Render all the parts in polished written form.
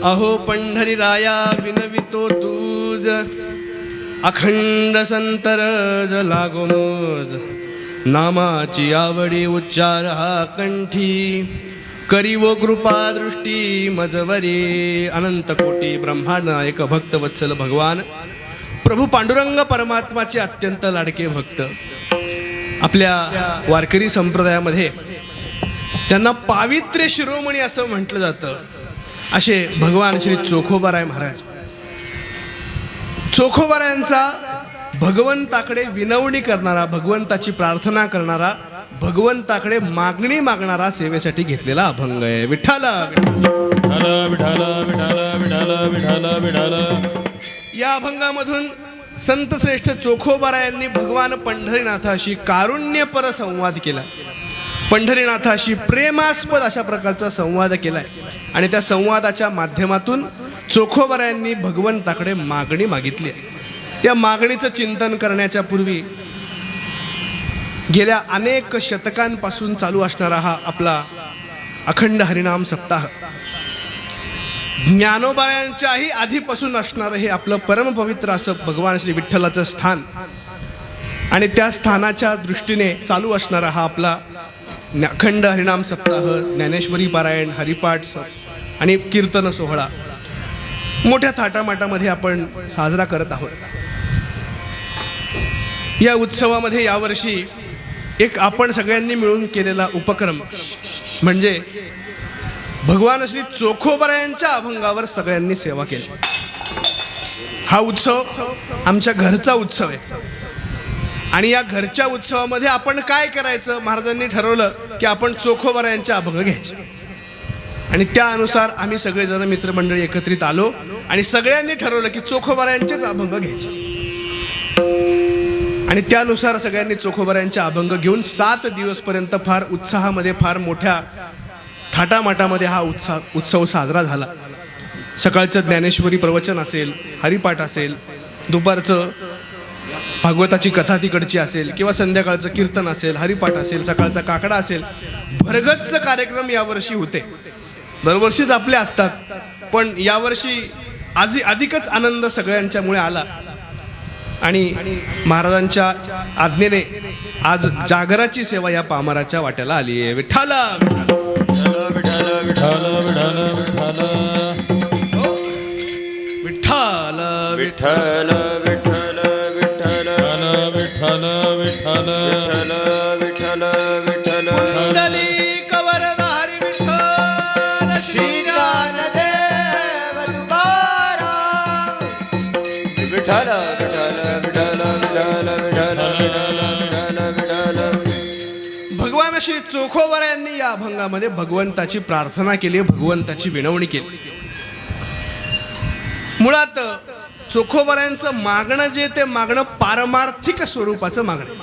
अहो पंढरीराया विनवितो तुझ, अखंड संतरज लागो मोज. नामाची आवडी उच्चार हा कंठी, करी वो कृपा दृष्टी मजवरी. अनंत कोटी ब्रह्मांड नायक भक्त वत्सल भगवान प्रभू पांडुरंग परमात्माचे अत्यंत लाडके भक्त. आपल्या वारकरी संप्रदायामध्ये ज्यांना पावित्र्य शिरोमणी असं म्हटलं जातं असे भगवान श्री चोखोबाराय महाराज. चोखोबारायांचा भगवंताकडे विनवणी करणारा, भगवंताची प्रार्थना करणारा, भगवंताकडे मागणी मागणारा सेवेसाठी घेतलेला अभंग आहे. विठ्ठल विठ्ठल विठ्ठल विठ्ठल विठ्ठल विठ्ठल. या अभंगामधून संत श्रेष्ठ चोखोबारायांनी भगवान पंढरीनाथाशी कारुण्यपर संवाद केला, पंढरीनाथाशी प्रेमास्पद अशा प्रकारचा संवाद केलाय. आणि त्या संवादाच्या माध्यमातून चोखोबारायांनी भगवंताकडे मागणी मागितली. त्या मागणीचं चिंतन करण्याच्या पूर्वी गेल्या अनेक शतकांपासून चालू असणारा हा आपला अखंड हरिनाम सप्ताह, ज्ञानोबायांच्याही आधीपासून असणारं हे आपलं परमपवित्र असं भगवान श्री विठ्ठलाचं स्थान आणि त्या स्थानाच्या दृष्टीने चालू असणारा हा आपला अखंड हरिनाम सप्ताह, ज्ञानेश्वरी पारायण, हरिपाठ आणि कीर्तन सोहळा मोठ्या थाटामाटामध्ये आपण साजरा करत आहोत. या उत्सवामध्ये यावर्षी एक आपण सगळ्यांनी मिळून केलेला उपक्रम म्हणजे भगवान श्री चोखोबारायांच्या अभंगावर सगळ्यांनी सेवा केली. हा उत्सव आमच्या घरचा उत्सव आहे आणि या घरच्या उत्सवामध्ये आपण काय करायचं, महाराजांनी ठरवलं की आपण चोखोबारायांचे अभंग घ्यायचे. आणि त्यानुसार आम्ही सगळेजण मित्रमंडळी एकत्रित आलो आणि सगळ्यांनी ठरवलं की चोखोबारायांचेच अभंग घ्यायचे. आणि त्यानुसार सगळ्यांनी चोखोबारायांचे अभंग घेऊन 7 दिवसपर्यंत फार उत्साहामध्ये, फार मोठ्या थाटामाटामध्ये हा उत्सव साजरा झाला. सकाळचं ज्ञानेश्वरी प्रवचन असेल, हरिपाठ असेल, दुपारचं भागवताची कथा तिकडची असेल किंवा संध्याकाळचं कीर्तन असेल, हरिपाठ असेल, सकाळचा काकडा असेल, भरगच्च कार्यक्रम यावर्षी होते. दरवर्षीच आपले असतात, पण यावर्षी अधिकच आनंद सगळ्यांच्यामुळे आला. आणि महाराजांच्या आज्ञेने आज जागराची सेवा या पामराच्या वाट्याला आली आहे. विठ्ठल विठ्ठल विठ्ठल विठ्ठल विठ्ठल विठ्ठल विठ्ठल विठ्ठल विठ्ठल विठ्ठल विठ्ठल कुंडली कवरधारी विठ्ठल श्री ज्ञानदेव तुकाराम. विठ्ठल विठ्ठल विठ्ठल विठ्ठल विठ्ठल विठ्ठल विठ्ठल. भगवान श्री चोखोबारायांनी या अभंगामध्ये भगवंताची प्रार्थना केली, भगवंताची विनवणी केली. मुळात चोखोबारायांचं मागणं जे ते मागणं पारमार्थिक स्वरूपाचं मागणं,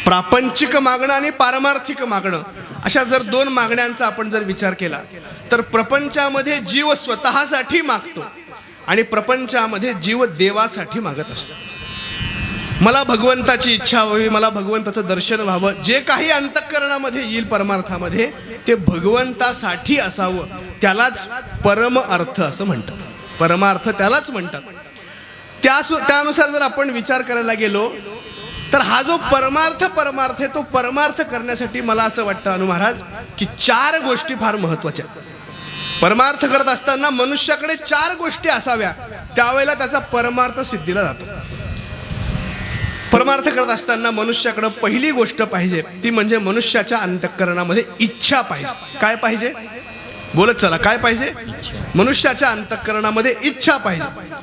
प्रापंचिक मागणं आणि पारमार्थिक मागणं अशा जर 2 मागण्यांचा आपण जर विचार केला तर प्रपंचामध्ये जीव स्वतःसाठी मागतो आणि प्रपंचामध्ये जीव देवासाठी मागत असतो. मला भगवंताची इच्छा व्हावी, मला भगवंताचं दर्शन व्हावं, जे काही अंतःकरणामध्ये येईल परमार्थामध्ये ते भगवंतासाठी असावं, त्यालाच परम अर्थ असं म्हणतात. परमार्थ त्यालाच म्हणतात. त्यानुसार जर आपण विचार करायला गेलो तर हा जो परमार्थ आहे तो परमार्थ करण्यासाठी मला असं वाटतं अनु महाराज की 4 गोष्टी फार महत्त्वाच्या. परमार्थ करत असताना मनुष्याकडे 4 गोष्टी असाव्या, त्यावेळेला त्याचा परमार्थ सिद्धीला जातो. परमार्थ करत असताना मनुष्याकडे पहिली गोष्ट पाहिजे ती म्हणजे मनुष्याच्या अंतःकरणामध्ये इच्छा पाहिजे. काय पाहिजे? बोलत चला, काय पाहिजे? मनुष्याच्या अंतःकरणामध्ये इच्छा पाहिजे.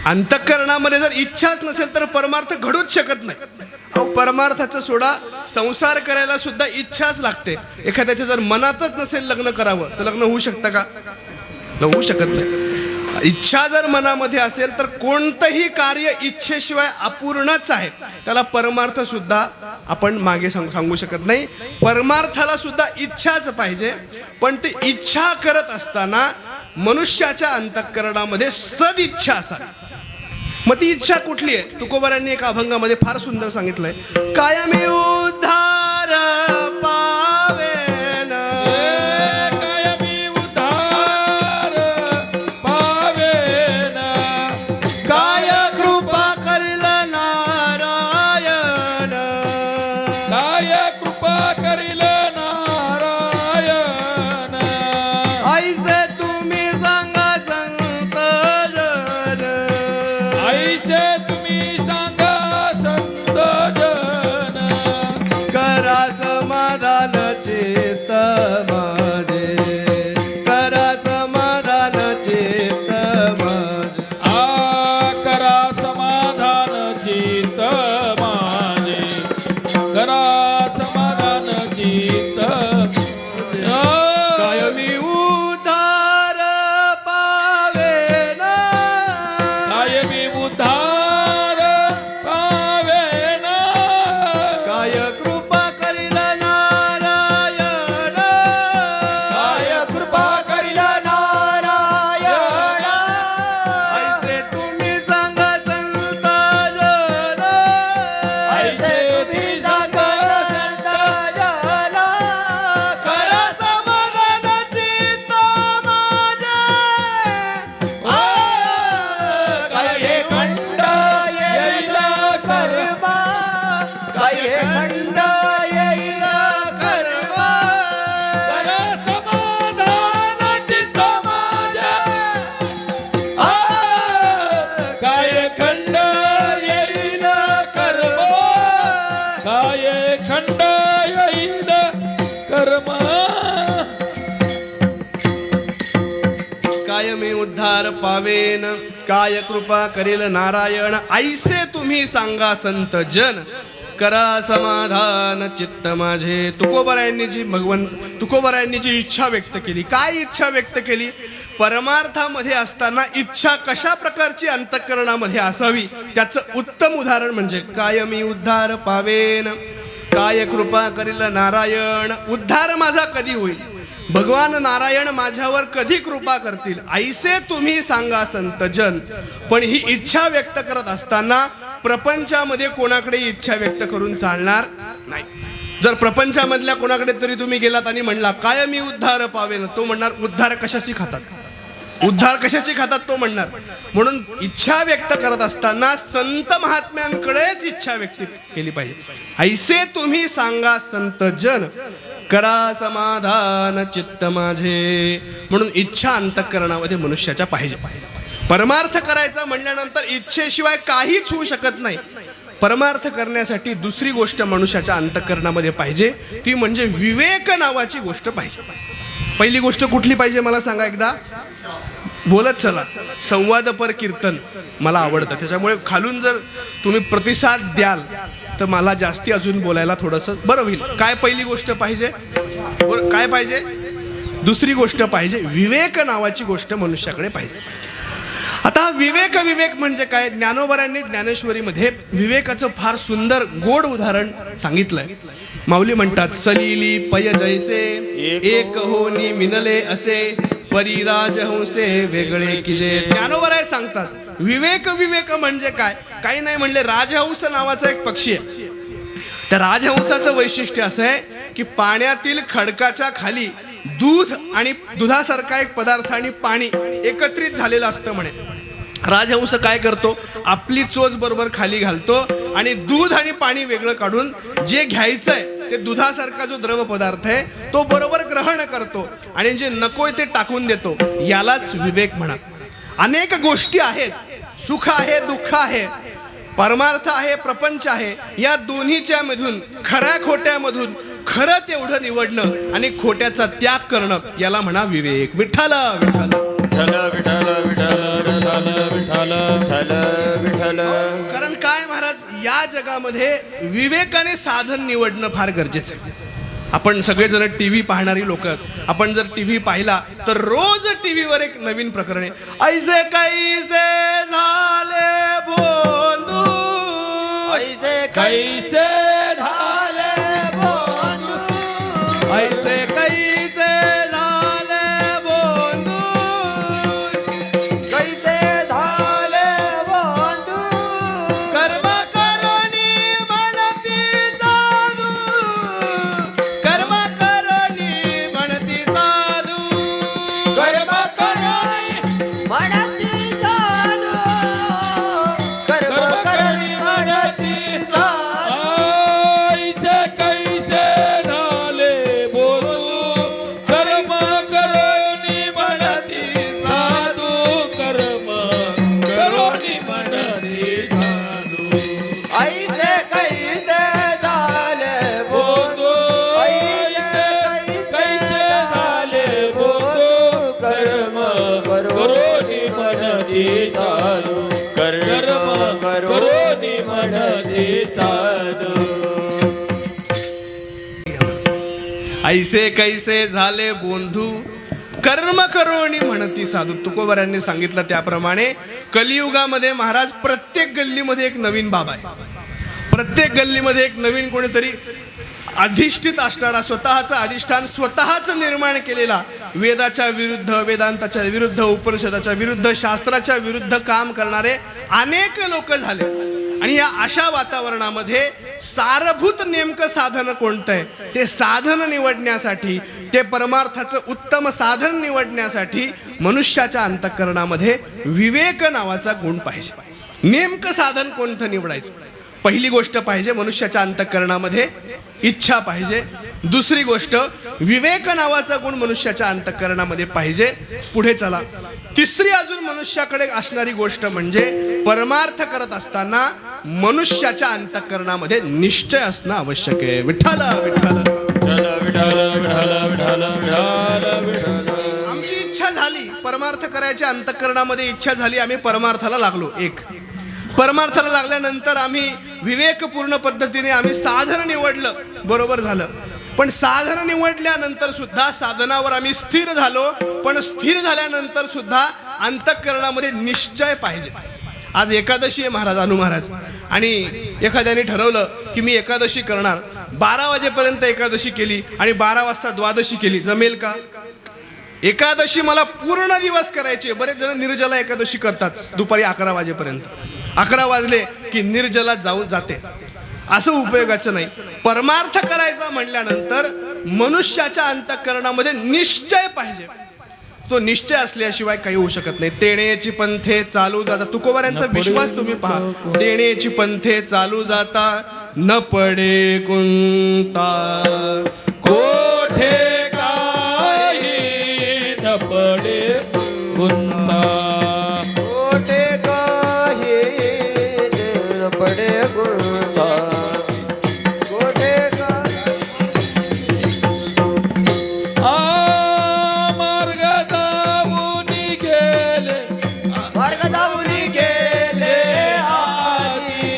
अंतःकरणामध्ये जर इच्छाच नसेल तर परमार्थ घडूच शकत नाही. परमार्थाचं सोडा, संसार करायला सुद्धा इच्छाच लागते. एखाद्याच्या जर मनातच नसेल लग्न करावं तर लग्न होऊ शकतं का? होऊ शकत नाही. इच्छा जर मनामध्ये असेल तर कोणतंही कार्य इच्छेशिवाय अपूर्णच आहे. त्याला परमार्थ सुद्धा आपण मागे सांगू शकत नाही. परमार्थाला सुद्धा इच्छाच पाहिजे. पण ती इच्छा करत असताना मनुष्याच्या अंतःकरणामध्ये सदिच्छा असावी. मग ती इच्छा कुठली आहे? तुकोबारांनी एका अभंगामध्ये फार सुंदर सांगितलंय. कायमी उद्धार पावेन, कायमी उद्धार कायमी उद्धार पावेन, काय कृपा करेल नारायण, ऐसे तुम्ही सांगा संत जन, करा समाधान चित्त माझे. तुकोबरायांनी जी इच्छा व्यक्त केली, काय इच्छा व्यक्त केली? परमार्थामध्ये असताना इच्छा कशा प्रकारची अंतःकरणामध्ये असावी त्याचं उत्तम उदाहरण म्हणजे कायमी उद्धार पावेन, काय कृपा करील नारायण. उद्धार माझा कधी होईल? भगवान नारायण माझ्यावर कधी कृपा करतील, ऐसे तुम्ही सांगा संत जन. पण ही इच्छा व्यक्त करत असताना प्रपंचामध्ये कोणाकडे इच्छा व्यक्त करून चालणार नाही. जर प्रपंचामधल्या कोणाकडे तरी तुम्ही गेलात आणि म्हणला कायमी उद्धार पावेन, तो म्हणणार उद्धार कशाची खातात, उद्धार कशाची खातात तो म्हणणार. म्हणून इच्छा व्यक्त करत असताना संत महात्म्यांकडेच इच्छा व्यक्त केली पाहिजे. ऐसे तुम्ही सांगा संत जन, करा समाधान चित्त माझे. म्हणून इच्छा अंतःकरणामध्ये मनुष्याच्या पाहिजे. परमार्थ करायचा म्हणल्यानंतर इच्छेशिवाय काहीच होऊ शकत नाही. परमार्थ करण्यासाठी दुसरी गोष्ट मनुष्याच्या अंतःकरणामध्ये पाहिजे, ती म्हणजे विवेक नावाची गोष्ट पाहिजे. पहिली गोष्ट कुठली पाहिजे मला सांगा एकदा, बोलत चला. संवादपर कीर्तन मला आवडतं, त्याच्यामुळे खालून जर तुम्ही प्रतिसाद द्याल तर मला जास्ती अजून बोलायला थोडंसं बरं होईल. काय पहिली गोष्ट पाहिजे? काय पाहिजे? दुसरी गोष्ट पाहिजे विवेक नावाची गोष्ट मनुष्याकडे पाहिजे. आता हा विवेक म्हणजे काय? ज्ञानोबरांनी ज्ञानेश्वरीमध्ये विवेकाचं फार सुंदर गोड उदाहरण सांगितलंय. माऊली म्हणतात, सलिली पय जैसे एक होनी मिनले असे, परिराज हंसे वेगळे किजे. ज्ञानोबराय सांगतात विवेक म्हणजे काय? काही नाही म्हणले, राजहंस नावाचा एक पक्षी आहे. त्या राजहंसाचं वैशिष्ट्य असं आहे की पाण्यातील खडकाच्या खाली दूध आणि दुधासारखा एक पदार्थ आणि पाणी एकत्रित झालेलं असतं म्हणे. राजहंस काय करतो? आपली चोच बरोबर खाली घालतो आणि दूध आणि पाणी वेगळं काढून जे घ्यायचंय ते दुधासारखा जो द्रव पदार्थ आहे तो बरोबर ग्रहण करतो आणि जे नकोय ते टाकून देतो. यालाच विवेक म्हणा. अनेक गोष्टी आहेत, सुख आहे, दुःख आहे, परमार्थ आहे, प्रपंच आहे. या दोन्हीच्या मधून खऱ्या खोट्यामधून खरं तेवढं निवडणं आणि खोट्याचा त्याग करणं याला म्हणा विवेक. विठ्ठल विठ्ठल विठ्ठल विठ्ठल विठ्ठल. कारण काय महाराज, या जगामध्ये विवेकाने साधन निवडणं फार गरजेचं आहे. आपण सगळेजण टीव्ही पाहणारी लोक, आपण जर टीव्ही पाहिला तर रोज टीव्हीवर एक नवीन प्रकरण आहे. ऐसे कैसे झाले भोंदू, ऐसे कैसे झाले भोंदू, ऐसे कैसे झाले भोंदू, कैसे झाले भोंदू, कर्म करोनी म्हणती साधू, कर्म करोनी म्हणती साधू, कर्म करोनी म्हणती साधू, कर्म करोनी म्हणती साधू. ऐसे कैसे झाले बोलू, कर्म करोनी म्हणती साधू, कर्म करोनी म्हणती साधू. ऐसे कैसे झाले भोंदू, ऐसे कैसे झाले भोंदू, कर्म करोनी म्हणती साधू, कर्म करोनी म्हणती साधू. ऐसे कैसे झाले बोंधू, कर्म करोनी म्हणती साधू. तुकोबरांनी सांगितलं त्याप्रमाणे कलियुगामध्ये महाराज प्रत्येक गल्लीमध्ये एक नवीन बाबा आहे. प्रत्येक गल्लीमध्ये एक नवीन कोणीतरी अधिष्ठित असणारा, स्वतःचं अधिष्ठान स्वतःच निर्माण केलेला, वेदाच्या विरुद्ध, वेदांताच्या विरुद्ध, उपनिषदाच्या विरुद्ध, शास्त्राच्या विरुद्ध काम करणारे अनेक लोक झाले. आणि या अशा वातावरणामध्ये सारभूत नेमकं साधन कोणतं आहे ते साधन निवडण्यासाठी, ते परमार्थाचं उत्तम साधन निवडण्यासाठी मनुष्याच्या अंतःकरणामध्ये विवेक नावाचा गुण पाहिजे. नेमकं साधन कोणतं निवडायचं? पहिली गोष्ट पाहिजे मनुष्याच्या अंतःकरणामध्ये इच्छा पाहिजे. दुसरी गोष्ट विवेक नावाचा गुण मनुष्याच्या अंतःकरणामध्ये पाहिजे. पुढे चला, तिसरी अजून मनुष्याकडे असणारी गोष्ट म्हणजे परमार्थ करत असताना मनुष्याच्या अंतःकरणामध्ये निश्चय असणं आवश्यक आहे. विठ्ठल विठ्ठल विठ्ठल विठ्ठल विठ्ठल विठ्ठल विठ्ठल. आमची इच्छा झाली परमार्थ करायची अंतःकरणामध्ये इच्छा झाली, आम्ही परमार्थाला लागलो. एक परमार्थाला लागल्यानंतर आम्ही विवेकपूर्ण पद्धतीने आम्ही साधन निवडलं, बरोबर झालं. पण साधन निवडल्यानंतर सुद्धा साधनावर आम्ही स्थिर झालो, पण स्थिर झाल्यानंतर सुद्धा अंतःकरणामध्ये निश्चय पाहिजे. आज एकादशी आहे महाराज, अनु महाराज, आणि एखाद्याने ठरवलं की मी एकादशी करणार, 12 वाजेपर्यंत एकादशी केली आणि 12 वाजता द्वादशी केली, जमेल का? एकादशी मला पूर्ण दिवस करायची. बरेच जण निर्जला एकादशी करतात दुपारी 11 वाजेपर्यंत. 11 वाजले की निर्जला जाते, असं उपयोगाचं नाही. परमार्थ करायचा म्हटल्यानंतर मनुष्याच्या अंतःकरणामध्ये निश्चय पाहिजे. तो निश्चय असल्याशिवाय काही होऊ शकत नाही. तेणेची पंथे चालू जाता, तुकोबाऱ्यांचा विश्वास तुम्ही पहा. तेणेची पंथे चालू जाता, न पडे गुंता कोठे काही न पडे गुंता. कोठे काही न पडे गुंता. कोठे मार्ग जाऊनी गेले मार्ग दावुनी गेले आधी.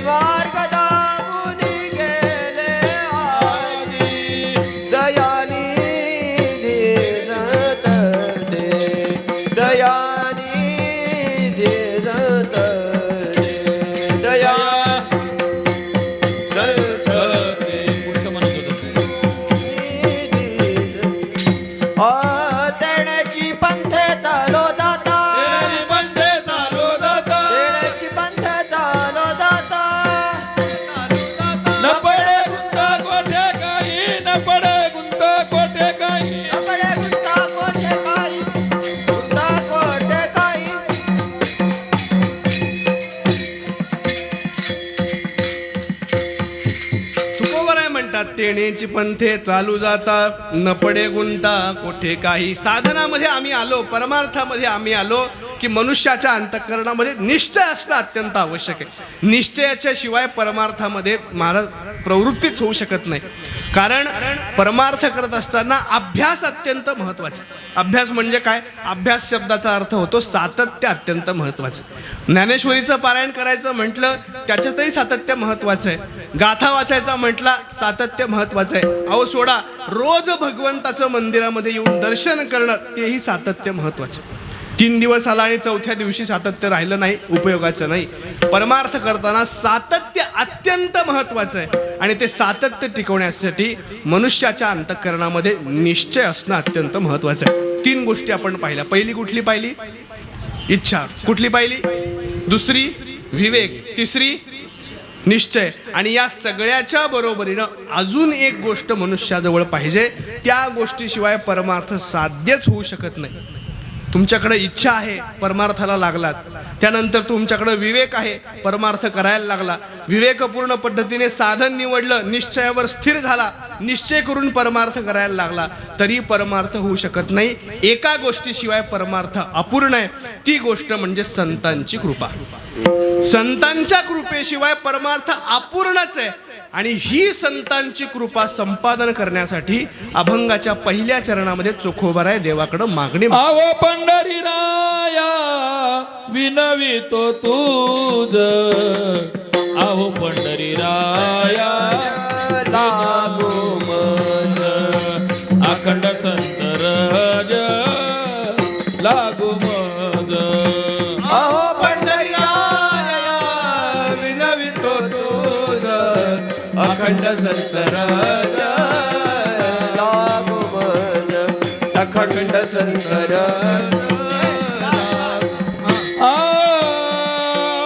मार्ग दावुनी गेले आधी. दयानी देजत दे. दयानी देजत दे. दया तेण्याची पंथे चालो जाता. तेण्याची पंथे चालो जाता. न पडे गुंता कोठे काही, न पडे गुंता कोठे काही. आपले गुंता कोठे काही. गुंता कोठे काही. तुकोबाराय म्हणतात तेणेची पंथे चालू जाता, न पडे गुंता कोठे काही. साधनामध्ये आम्ही आलो, परमार्थामध्ये आम्ही आलो की मनुष्याच्या अंतःकरणामध्ये निश्चय असणं अत्यंत आवश्यक आहे. निश्चयाच्या शिवाय परमार्थामध्ये महाराज प्रवृत्तीच होऊ शकत नाही. कारण परमार्थ करत असताना अभ्यास अत्यंत महत्त्वाचा. अभ्यास म्हणजे काय? अभ्यास शब्दाचा अर्थ होतो सातत्य अत्यंत महत्त्वाचं. ज्ञानेश्वरीचं पारायण करायचं म्हटलं त्याच्यातही सातत्य महत्त्वाचं आहे. गाथा वाचायचा म्हटला सातत्य महत्त्वाचं आहे. अहो सोडा, रोज भगवंताचं मंदिरामध्ये येऊन दर्शन करणं तेही सातत्य महत्त्वाचं. 3 दिवस आला आणि 4थ्या दिवशी सातत्य राहिलं नाही, उपयोगाचं नाही. परमार्थ करताना सातत्य अत्यंत महत्त्वाचं आहे आणि ते सातत्य टिकवण्यासाठी मनुष्याच्या अंतःकरणामध्ये निश्चय असणं अत्यंत महत्त्वाचं आहे. 3 गोष्टी आपण पाहिल्या. पहिली कुठली पाहिली? इच्छा. कुठली पाहिली? दुसरी विवेक. तिसरी निश्चय. आणि या सगळ्याच्या बरोबरीनं अजून एक गोष्ट मनुष्याजवळ पाहिजे. त्या गोष्टीशिवाय परमार्थ साध्यच होऊ शकत नाही. तुमच्याकडे इच्छा आहे, परमार्थाला लागलात. त्यानंतर तुमच्याकडे विवेक आहे, परमार्थ करायला लागला. विवेकपूर्ण पद्धतीने साधन निवडलं, निश्चयावर स्थिर झाला, निश्चय करून परमार्थ करायला लागला, तरी परमार्थ होऊ शकत नाही. एका गोष्टीशिवाय परमार्थ अपूर्ण आहे. ती गोष्ट म्हणजे संतांची कृपा. संतांच्या कृपेशिवाय परमार्थ अपूर्णच आहे. आणि ही संतांची कृपा संपादन करण्यासाठी अभंगाच्या पहिल्या चरणामध्ये चोखोबाराय देवाकडे मागणी. आवो पंढरी राया विनवितो तुझ. आवो पंढरी राया लागो मज. अखंड संतरज लागो मज. अहो पंढरीराया विनवितो तुझ. अखंड संतराज लागो मन. अखंड संतराज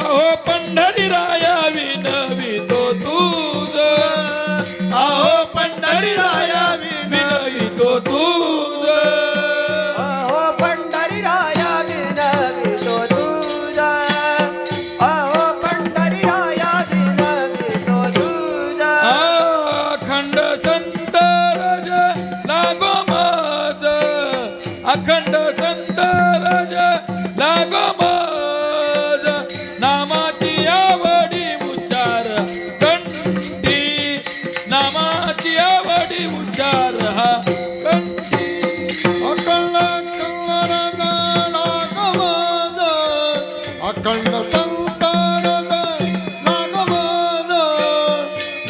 ओ पंढरी राया विनवितो तुझ. आहो पंढरी राया विनवितो तुझ. अहो पंढरीराया विनवितो तुझ. अहो पंढरीराया विनवितो तुझ. अखंड संतरज लागो मज. अखंड संत अखंड संतान नागमाद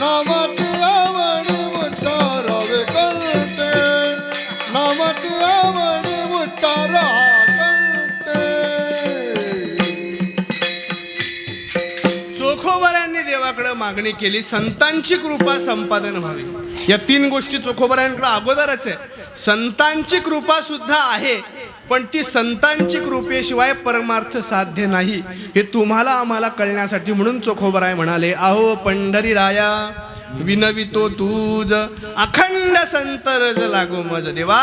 नामाची आवडी उच्चारावे कंठे नामाची आवडी उच्चारा कंठे चोखोबऱ्यांनी देवाकडे मागणी केली संतांची कृपा संपादन व्हावी. या तीन गोष्टी चोखोबऱ्यांकडे अगोदरच आहे. संतांची कृपा सुद्धा आहे, पण ती संतांची कृपेशिवाय परमार्थ साध्य नाही हे तुम्हाला आम्हाला कळण्यासाठी म्हणून चोखोबराय म्हणाले, अहो पंढरीराया विनवितो तूज अखंड संतरज लागो मज. देवा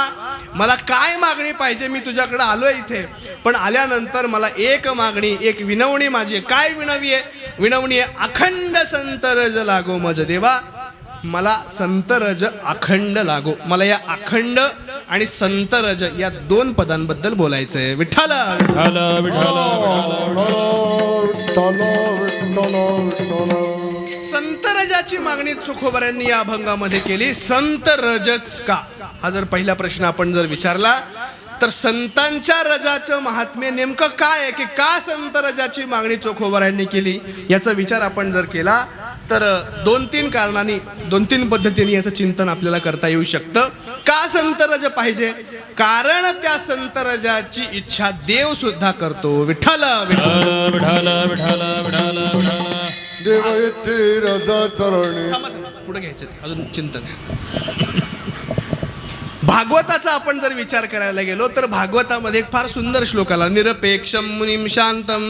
मला काय मागणी पाहिजे, मी तुझ्याकडे आलोय इथे, पण आल्यानंतर मला एक मागणी एक विनवणी माझी आहे. काय विनवणी आहे? अखंड संतरज लागो मज. देवा मला संतरज अखंड लागो. मला या अखंड आणि संतरज या दोन पदांबद्दल बोलायचंय. विठ्ठल विठ्ठल विठ्ठल संतरजाची मागणी चोखोबऱ्यांनी या अभंगामध्ये केली. संत रजच का, हा जर पहिला प्रश्न आपण जर विचारला तर संतांच्या रजाचं महात्म्य नेमकं काय आहे, की का संत रजाची मागणी चोखोबऱ्यांनी केली याचा विचार आपण जर केला तर दोन तीन कारणांनी दोन तीन पद्धतीने याचं चिंतन आपल्याला करता येऊ शकतं. का संतरज पाहिजे? कारण त्या संतरजाची इच्छा देव सुद्धा करतो. विठ्ठल विठ्ठल विठ्ठल विठ्ठल विठ्ठल विठ्ठल देव येथे रजा चरणी. पुढे घ्यायचं अजून चिंतन. भागवताचा आपण जर विचार करायला गेलो तर भागवतामध्ये एक फार सुंदर श्लोक आला. निरपेक्षम मुनिम शांतम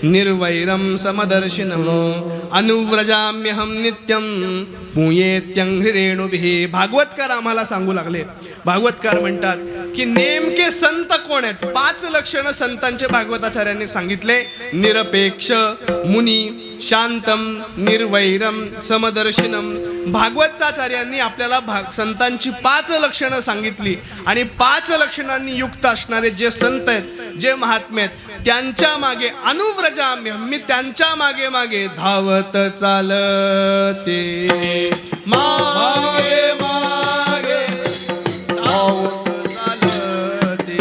निर्वैरम समदर्शिनम अनुव्रजाम्यहम नित्यम पूयेत्यंघ्रि रेणुभिः. भागवतकार आम्हाला सांगू लागले. भागवतकार म्हणतात की नेमके संत कोण आहेत? 5 लक्षणं संतांचे भागवताचार्यांनी सांगितले. निरपेक्ष, मुनी, शांतम, निर्वैरम, समदर्शिनम. भागवताचार्यांनी आपल्याला संतांची 5 लक्षणं सांगितली आणि 5 लक्षणांनी युक्त असणारे जे संत आहेत, जे महात्मे आहेत, त्यांच्या मागे अनुव्रजाम्यहम, मी त्यांच्या मागे मागे धावत चालते. मागे मागे धावत चालते.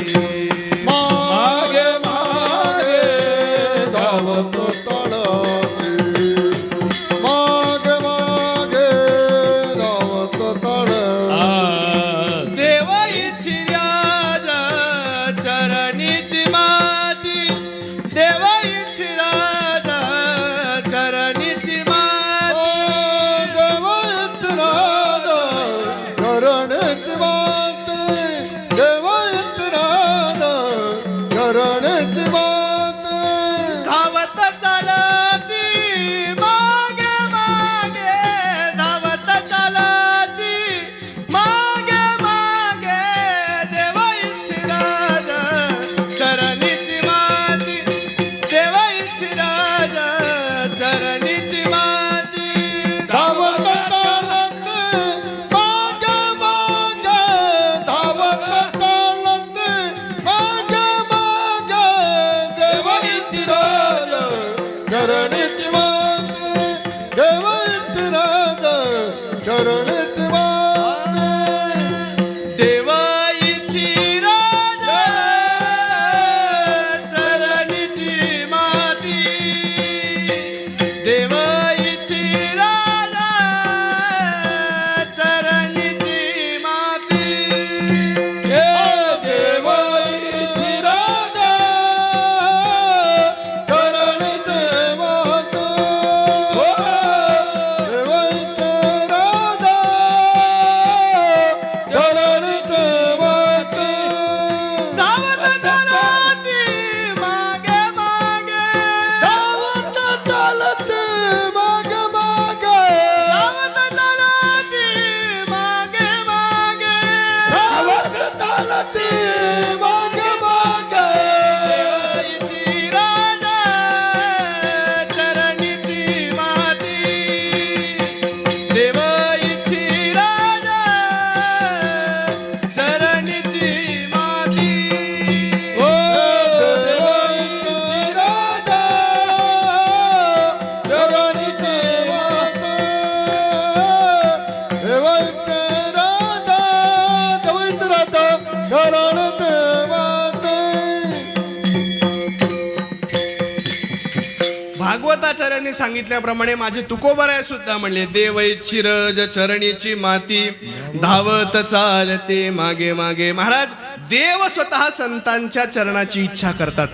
मागे मागे धावत तळाते मागे मागे धावत तळाते. देव इच्छिराज चरणीची माती. देव इच्छिराज चरणीची माती. देव इतराज करणेच माते देव इतराज करणेच माते. धावत चालती मागे मागे धावत चालती मागे मागे देव इच्छिराज चरणीची माती. देव इच्छिराज चरणीची माती. धावत चालत मागे मागे धावत चालत मागे मागे भागवताचार्यांनी सांगितल्याप्रमाणे माझे तुकोबराय सुद्धा म्हणले, देवै चिरज चरणीची माती धावत चालते मागे मागे. महाराज, देव स्वतः संतांच्या चरणाची इच्छा करतात.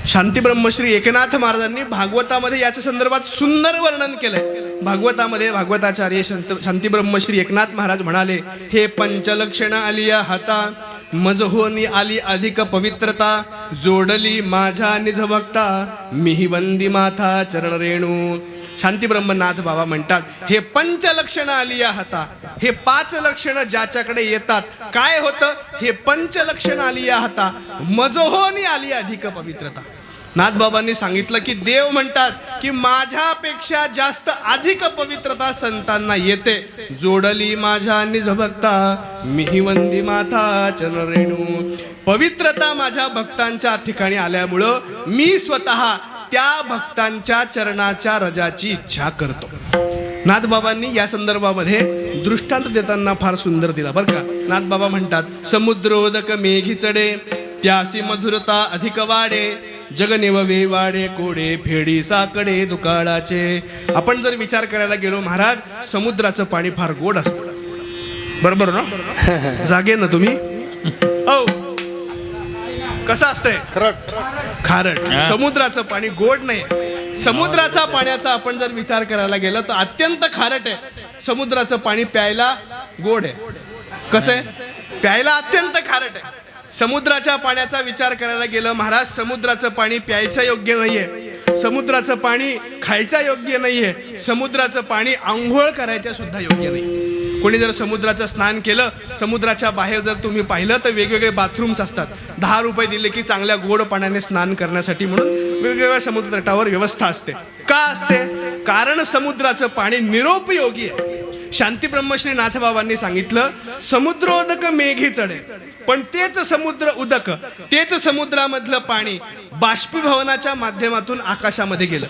शांती ब्रह्मश्री एकनाथ महाराजांनी भागवतामध्ये याच्या संदर्भात सुंदर वर्णन केलंय. भागवतामध्ये भागवताचार्य शांती ब्रह्मश्री एकनाथ महाराज म्हणाले, हे पंचलक्षण आलिया हाता मज होनी आली अधिक पवित्रता जोडली माझ्या निज भक्ता मिही वंदी माथा चरण रेणू. शांती ब्रह्मनाथ बाबा म्हणतात, हे पंचलक्षण आलिया हाता, हे 5 लक्षणं ज्याच्याकडे येतात काय होतं, हे पंचलक्षण आलिया हाता मजोहोनी आली अधिक पवित्रता. नाथबाबांनी सांगितलं की देव म्हणतात की माझ्यापेक्षा जास्त अधिक पवित्रता संतांना येते. जोडली माझ्या निज भक्ता मिही वंदी माथा चरण रेणू. पवित्रता माझ्या भक्तांच्या ठिकाणी आल्यामुळं मी स्वतः त्या भक्तांच्या चरणाच्या रजाची इच्छा करतो. नाथबाबांनी या संदर्भामध्ये दृष्टांत देताना फार सुंदर दिला बरं का. नाथबाबा म्हणतात, समुद्रोदक मेघी चढे त्यासी मधुरता अधिक वाढे जगनेववे वाडे कोडे फेडी साकडे दुकाळाचे. आपण जर विचार करायला गेलो महाराज, समुद्राचं पाणी फार गोड असतं. बरोबर ना? जागे ना तुम्ही? हो, कसं असतंय? खारट. समुद्राचं पाणी गोड नाही. समुद्राचा पाण्याचा आपण जर विचार करायला गेलो तर अत्यंत खारट आहे. समुद्राचं पाणी प्यायला गोड आहे. कसं आहे? प्यायला अत्यंत खारट आहे. समुद्राच्या पाण्याचा विचार करायला गेलं महाराज, समुद्राचं पाणी प्यायचं योग्य नाहीये, समुद्राचं पाणी खायचं योग्य नाहीये, समुद्राचं पाणी आंघोळ करायचं सुद्धा योग्य नाही. कोणी जर समुद्राचं स्नान केलं, समुद्राच्या बाहेर जर तुम्ही पाहिलं तर वेगवेगळे बाथरूम्स असतात. 10 रुपये दिले की चांगल्या गोड पाण्याने स्नान करण्यासाठी म्हणून वेगवेगळ्या समुद्र तटावर व्यवस्था असते. का असते? कारण समुद्राचं पाणी निरुपयोगी आहे. शांती ब्रह्मश्री नाथबाबांनी सांगितलं, समुद्रोदक मेघी चढे, पण तेच समुद्र उदक, तेच समुद्रामधलं पाणी बाष्पीभवनाच्या माध्यमातून आकाशामध्ये गेलं.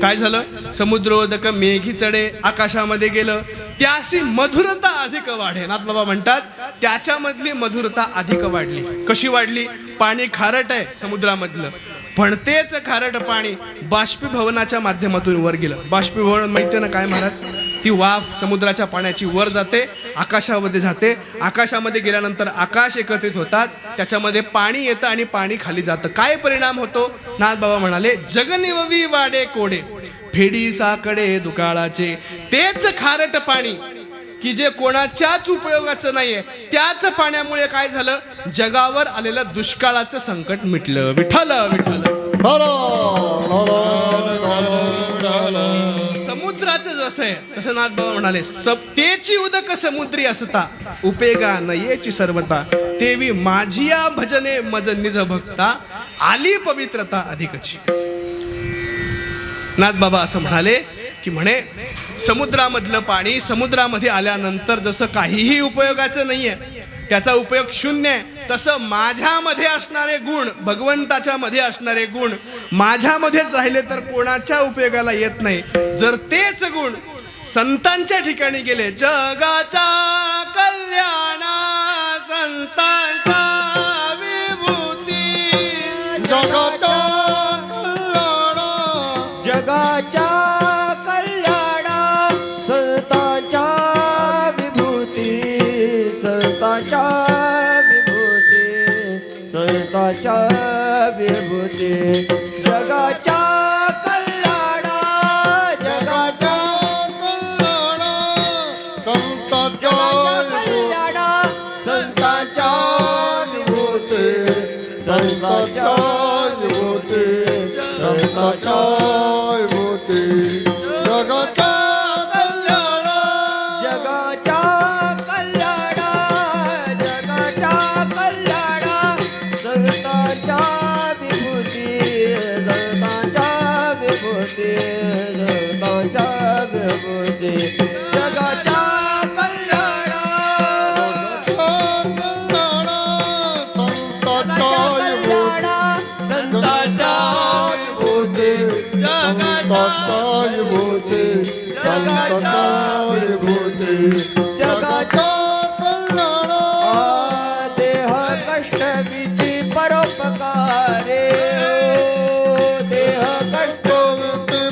काय झालं? समुद्रोदक मेघी चढे आकाशामध्ये गेलं, त्याची मधुरता अधिक वाढे. नाथबाबा म्हणतात, त्याच्यामधली मधुरता अधिक वाढली. कशी वाढली? पाणी खारट आहे समुद्रामधलं, पण तेच खारट पाणी बाष्पीभवनाच्या माध्यमातून वर गेलं. बाष्पीभवन माहिती ना काय महाराज? ती वाफ समुद्राच्या पाण्याची वर जाते, आकाशामध्ये जाते. आकाशामध्ये गेल्यानंतर आकाश एकत्रित होतात, त्याच्यामध्ये पाणी येतं आणि पाणी खाली जातं. काय परिणाम होतो? नाथबाबा म्हणाले, जगनिववी वाडे कोडे फेडी साकडे दुकाळाचे. तेच खारट पाणी की जे कोणाच्याच उपयोगाचं नाहीये, त्याच पाण्यामुळे काय झालं? जगावर आलेलं दुष्काळाचं संकट मिटलं. विठ्ठल विठ्ठल. समुद्राचं जसं आहे तसं नाथबाबा म्हणाले, सप्तेची उदक समुद्री असता उपेगा नयेची सर्वता तेवी माझिया भजने मज निज भक्ता आली पवित्रता अधिकची. नाथबाबा असं म्हणाले की म्हणे समुद्रामधलं पाणी समुद्रामध्ये आल्यानंतर जसं काहीही उपयोगाचं नाहीये, त्याचा उपयोग शून्य आहे, तसं माझ्यामध्ये असणारे गुण, भगवंताच्या मध्ये असणारे गुण माझ्यामध्येच राहिले तर कोणाच्या उपयोगाला येत नाही. जर तेच गुण संतांच्या ठिकाणी गेले, जगाच्या कल्याणा संतांच्या विभूती, जगाच्या जगाच्या कल्याणा संतांच्या विभूती, संतांच्या विभूती, संतांच्या विभूती. जगाच्या कल्याणा, जगाच्या कल्याणा संतांच्या कल्याणा संतांच्या विभूती, संतांच्या विभूती, संतांच्या विभूती. जगाच्या कल्याणा, जगाच्या कल्याणा, जगाच्या कल्याणा संतांच्या विभूती, संतांच्या विभूती, संतांच्या विभूती. जगाच्या कल्याणा, कल्याणा संतांच्या विभूती, संतांच्या विभूती, संतांच्या विभूती, संतांच्या विभूती. जगाच्या कल्याणा, देह कष्ट विधी परोपकारे, देह कष्ट विधी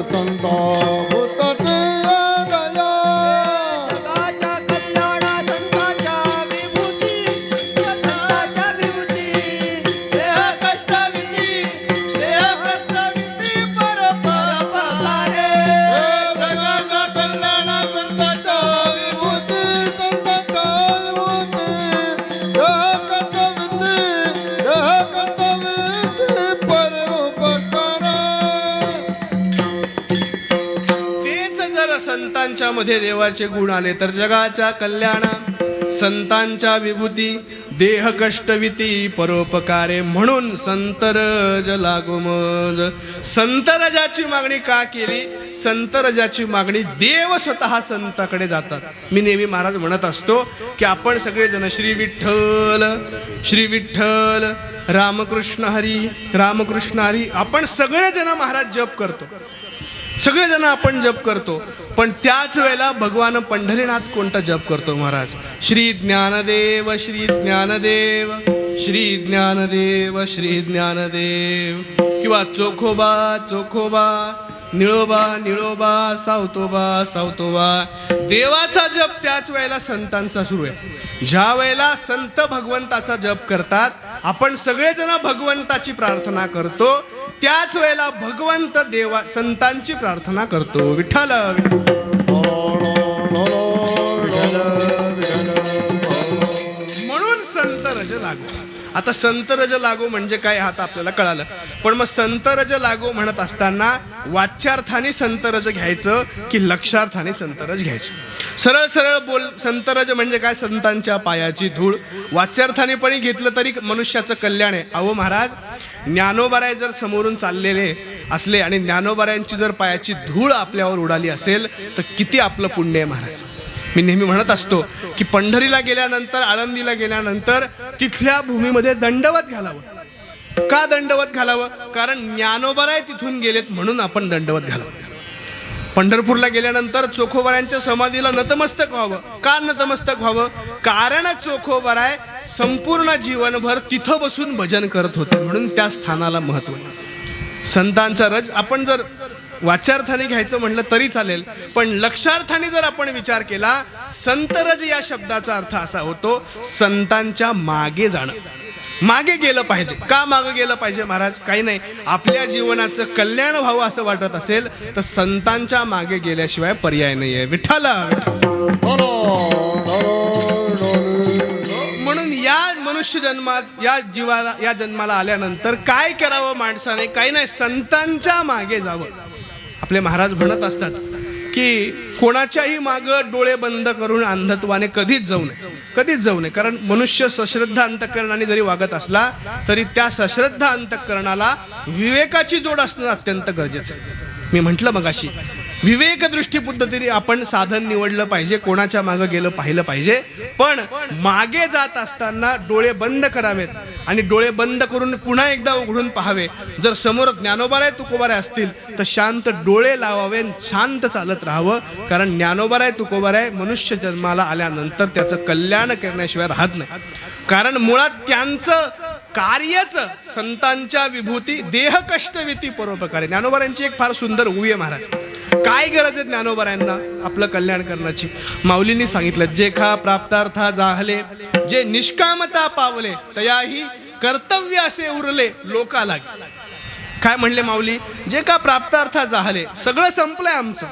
संता भूताची दया जगाच्या कल्याणा संतांच्या विभूती संतांच्या विभूती देह कष्ट विधी परपकारे जगाच्या कल्याणा संतांच्या विभूती संतांच्या विभूती देह कर्तव्य परोपकार तेच जर संतांच्या मध्ये देवाचे गुण आले तर जगाच्या कल्याणा संतांच्या विभूती देह कष्टविती परोपकारे म्हणून संतरज लागो मज. संतरजाची मागणी का केली? संतरजाची मागणी देव स्वतः संताकडे जातात. मी नेहमी महाराज म्हणत असतो की आपण सगळेजण श्री विठ्ठल रामकृष्ण हरी आपण सगळेजण महाराज जप करतो. सगळेजण आपण जप करतो, पण त्याच वेळेला भगवान पंढरीनाथ कोणता जप करतो महाराज? श्री ज्ञानदेव श्री ज्ञानदेव श्री ज्ञानदेव श्री ज्ञानदेव, किंवा चोखोबा चोखोबा निळोबा निळोबा सावतोबा सावतोबा. देवाचा जप त्याच वेळेला संतांचा सुरू आहे. ज्या वेळेला संत भगवंताचा जप करतात, आपण सगळेजण भगवंताची प्रार्थना करतो, त्याच वेळेला भगवंत देवा संतांची प्रार्थना करतो. विठ्ठल म्हणून संतरज लागो. आता संतरज लागो म्हणजे काय आता आपल्याला कळालं, पण मग संतरज लागो म्हणत असताना वाच्यार्थाने संतरज घ्यायचं की लक्षार्थाने संतरज घ्यायचं? सरळ सरळ बोल. संतरज म्हणजे काय? संतांच्या पायाची धूळ. वाच्यार्थाने पण घेतलं तरी मनुष्याचं कल्याण आहे. अहो महाराज, ज्ञानोबाराय जर समोरून चाललेले असले आणि ज्ञानोबारायांची जर पायाची धूळ आपल्यावर उडाली असेल तर किती आपलं पुण्य आहे महाराज. मी नेहमी म्हणत असतो की पंढरीला गेल्यानंतर, आळंदीला गेल्यानंतर तिथल्या भूमीमध्ये दंडवत घालावं. का दंडवत घालावं? कारण ज्ञानोबाराय तिथून गेलेत म्हणून आपण दंडवत घालावं. पंढरपूरला गेल्यानंतर चोखोबारायांच्या समाधीला नतमस्तक व्हावं. का नतमस्तक व्हावं? कारण चोखोबाराय संपूर्ण जीवनभर तिथं बसून भजन करत होते म्हणून त्या स्थानाला महत्त्व आहे. संतांचा रज आपण जर वाच्यार्थाने घ्यायचं म्हटलं तरी चालेल, पण लक्षार्थाने जर आपण विचार केला, संतरज या शब्दाचा अर्थ असा होतो संतांच्या मागे जाणं. मागे गेलं पाहिजे. का मागे गेलं पाहिजे महाराज? काही नाही, आपल्या जीवनाचं कल्याण व्हावं असं वाटत असेल तर संतांच्या मागे गेल्याशिवाय पर्याय नाही आहे. विठ्ठला म्हणून या मनुष्य जन्मात या जन्माला आल्यानंतर काय करावं माणसाने? काही नाही, संतांच्या मागे जावं. आपले महाराज म्हणत असतात की कोणाच्याही मागं डोळे बंद करून अंधत्वाने कधीच जाऊ नये, कधीच जाऊ नये. कारण मनुष्य सश्रद्धा अंतःकरणाने जरी वागत असला तरी त्या सश्रद्धा अंतःकरणाला विवेकाची जोड असणं अत्यंत गरजेचं आहे. मी म्हटलं मगाशी, विवेक दृष्टी पद्धतीने आपण साधन निवडलं पाहिजे, कोणाच्या मागं गेलं पाहिलं पाहिजे, पण मागे जात असताना डोळे बंद करावेत आणि डोळे बंद करून पुन्हा एकदा उघडून पाहावे. जर समोर ज्ञानोबाराय तुकोबाराय असतील तर शांत डोळे लावावे, शांत चालत राहावं. कारण ज्ञानोबाराय तुकोबाराय मनुष्य जन्माला आल्यानंतर त्याचं कल्याण करण्याशिवाय राहत नाही. कारण मुळात त्यांचं कार्यच संतांच्या विभूती देह कष्टविती परोपकारे. ज्ञानोबारायांची एक फार सुंदर उवी आहे महाराज. काय गरज आहे ज्ञानोबारायांना आपलं कल्याण करण्याची? माऊलींनी सांगितलं, जे खा प्राप्तार्था जाहले, जे निष्कामता पावले, तयाही कर्तव्य असे उरले लोका लागे. काय म्हणले माऊली? जे का प्राप्तार्था जाहले, सगळं संपलंय आमचं.